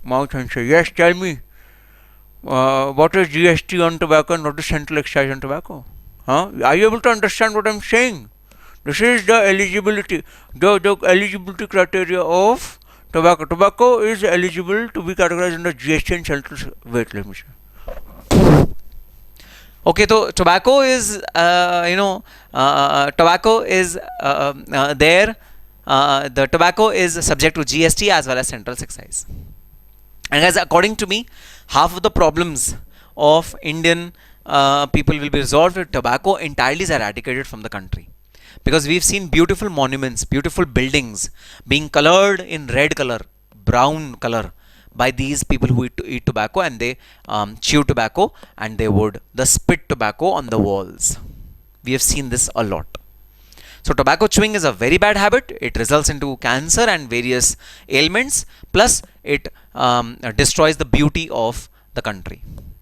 Speaker 1: mouth and say, yes, tell me, what is GST on tobacco and what is central excise on tobacco? Are you able to understand what I'm saying? This is the eligibility, the eligibility criteria of tobacco. Tobacco is eligible to be categorized under GST and central. Wait, let me see. Okay, so tobacco is, tobacco is there. The tobacco is subject to GST as well as central excise. And guys, according to me, half of the problems of Indian people will be resolved if tobacco entirely is eradicated from the country. Because we've seen beautiful monuments, beautiful buildings being colored in red color, brown color by these people who eat tobacco, and they chew tobacco, and they spit tobacco on the walls. We have seen this a lot. So tobacco chewing is a very bad habit. It results into cancer and various ailments. Plus, it destroys the beauty of the country.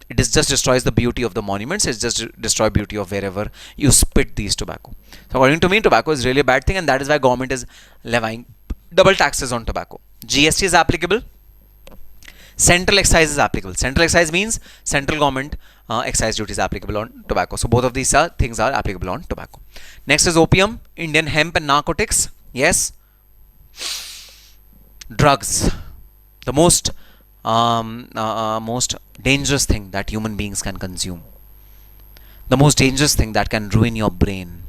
Speaker 1: It just destroys the beauty of the monuments. It just destroys beauty of wherever you spit these tobacco. So according to me, tobacco is really a bad thing, and that is why government is levying double taxes on tobacco. GST is applicable. Central excise is applicable. Central excise means central government excise duty is applicable on tobacco. So both of these things are applicable on tobacco. Next is opium, Indian hemp and narcotics. Yes. Drugs. The most dangerous thing that human beings can consume. The most dangerous thing that can ruin your brain.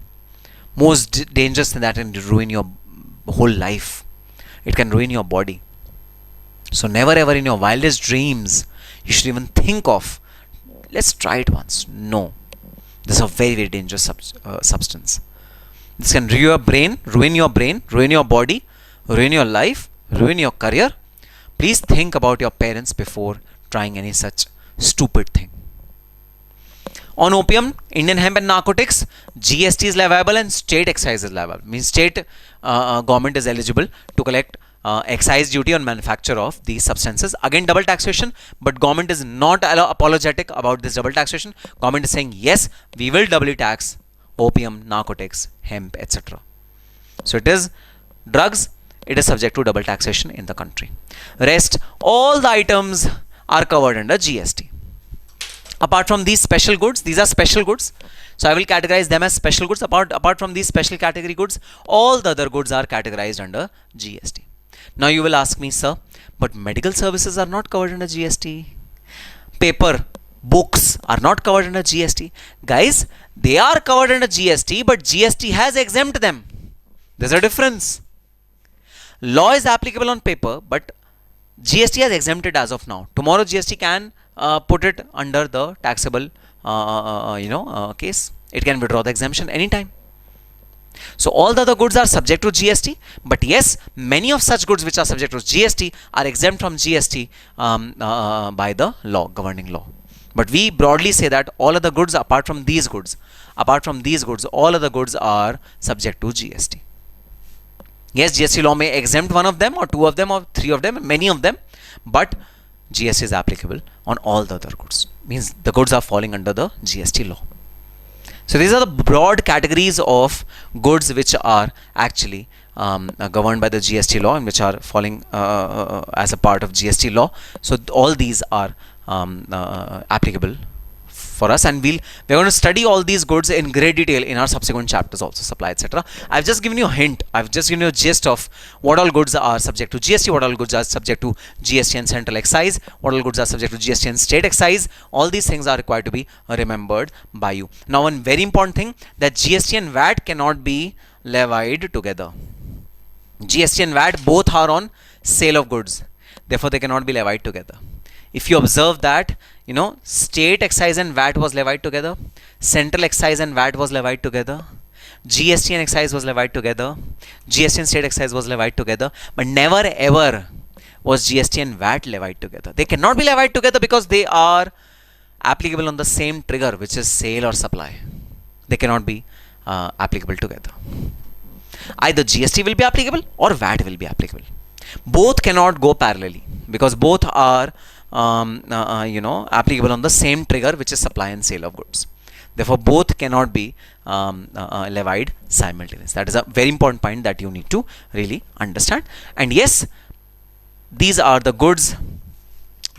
Speaker 1: Most dangerous thing that can ruin your whole life. It can ruin your body. So never ever in your wildest dreams you should even think of, let's try it once. No. This is a very, very dangerous substance. This can ruin your brain, ruin your body, ruin your life, ruin your career. Please think about your parents before trying any such stupid thing. On opium, Indian hemp and narcotics, GST is leviable and state excise is leviable. Means state government is eligible to collect excise duty on manufacture of these substances. Again, double taxation, but government is not apologetic about this double taxation. Government is saying, yes, we will doubly tax opium, narcotics, hemp, etc. So it is drugs, it is subject to double taxation in the country. Rest, all the items are covered under GST. Apart from these special goods, these are special goods. So I will categorize them as special goods. Apart from these special category goods, all the other goods are categorized under GST. Now you will ask me, sir, but medical services are not covered under GST. Paper, books are not covered under GST. Guys, they are covered under GST, but GST has exempt them. There's a difference. Law is applicable on paper, but GST has exempted as of now. Tomorrow GST can put it under the taxable case. It can withdraw the exemption anytime. So all the other goods are subject to GST, but yes, many of such goods which are subject to GST are exempt from GST by the law, governing law. But we broadly say that all other goods apart from these goods, all other goods are subject to GST. Yes, GST law may exempt one of them or two of them or three of them, many of them, but GST is applicable on all the other goods. Means the goods are falling under the GST law. So these are the broad categories of goods which are actually governed by the GST law and which are falling as a part of GST law. So all these are applicable for us, and we're going to study all these goods in great detail in our subsequent chapters also, supply, etc. I've just given you a hint, I've just given you a gist of what all goods are subject to GST, what all goods are subject to GST and central excise, what all goods are subject to GST and state excise. All these things are required to be remembered by you. Now one very important thing, that GST and VAT cannot be levied together. GST and VAT both are on sale of goods, therefore they cannot be levied together. If you observe that, state excise and VAT was levied together, central excise and VAT was levied together, GST and excise was levied together, GST and state excise was levied together, but never ever was GST and VAT levied together. They cannot be levied together because they are applicable on the same trigger, which is sale or supply. They cannot be applicable together. Either GST will be applicable or VAT will be applicable. Both cannot go parallelly because both are applicable on the same trigger, which is supply and sale of goods. Therefore, both cannot be levied simultaneously. That is a very important point that you need to really understand. And yes, these are the goods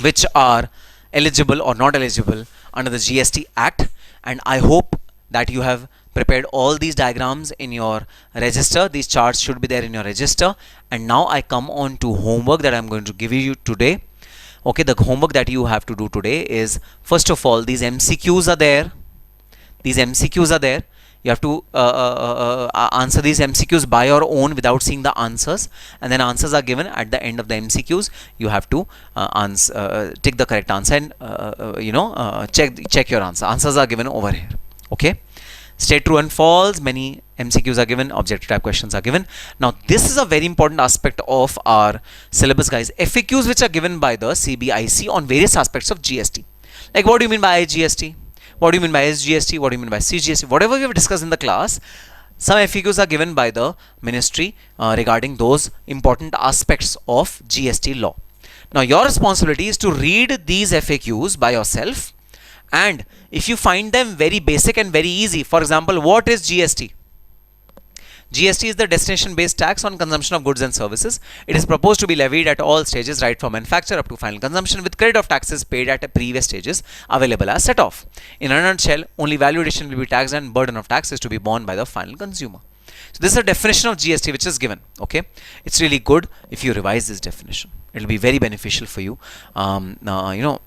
Speaker 1: which are eligible or not eligible under the GST Act. And I hope that you have prepared all these diagrams in your register. These charts should be there in your register. And now I come on to homework that I'm going to give you today. Okay, the homework that you have to do today is, first of all, these MCQs are there. These MCQs are there. You have to answer these MCQs by your own without seeing the answers, and then answers are given at the end of the MCQs. You have to take the correct answer and check your answer. Answers are given over here. Okay, state true and false. Many MCQs are given. Objective type questions are given. Now this is a very important aspect of our syllabus, guys. FAQs which are given by the CBIC on various aspects of GST. Like, what do you mean by GST? What do you mean by SGST? What do you mean by CGST? Whatever we have discussed in the class, some FAQs are given by the ministry regarding those important aspects of GST law. Now your responsibility is to read these FAQs by yourself, and if you find them very basic and very easy, for example, what is GST? GST is the destination-based tax on consumption of goods and services. It is proposed to be levied at all stages, right from manufacture up to final consumption, with credit of taxes paid at previous stages available as set-off. In a nutshell, only value addition will be taxed and burden of tax is to be borne by the final consumer. So this is a definition of GST which is given. Okay, it's really good if you revise this definition. It will be very beneficial for you.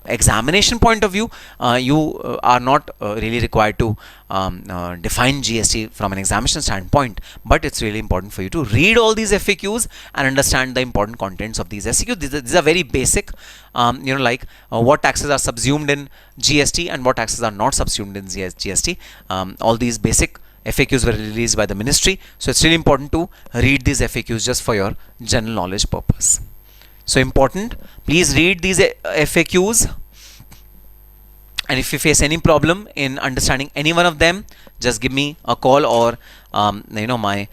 Speaker 1: Examination point of view, you are not really required to define GST from an examination standpoint, but it's really important for you to read all these FAQs and understand the important contents of these FAQs. These are very basic, what taxes are subsumed in GST and what taxes are not subsumed in GST. All these basic FAQs were released by the ministry, so it's really important to read these FAQs just for your general knowledge purpose. So important, please read these FAQs, and if you face any problem in understanding any one of them, just give me a call, or my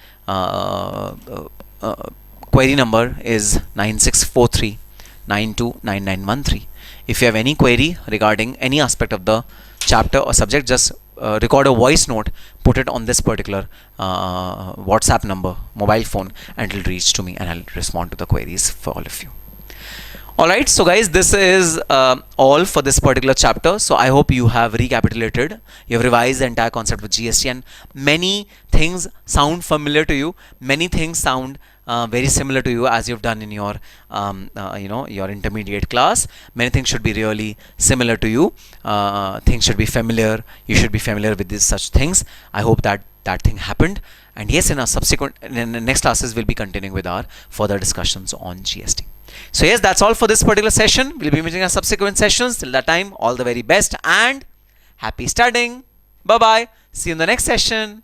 Speaker 1: query number is 9643929913. If you have any query regarding any aspect of the chapter or subject, just record a voice note, put it on this particular WhatsApp number, mobile phone, and it will reach to me and I'll respond to the queries for all of you. Alright, so guys, this is all for this particular chapter. So I hope you have recapitulated, you have revised the entire concept of GST, and many things sound familiar to you, many things sound very similar to you as you've done in your your intermediate class. Many things should be really similar to you. Things should be familiar. You should be familiar with these such things. I hope that thing happened. And yes, in the next classes, we'll be continuing with our further discussions on GST. So yes, that's all for this particular session. We'll be meeting in subsequent sessions. Till that time, all the very best and happy studying. Bye bye. See you in the next session.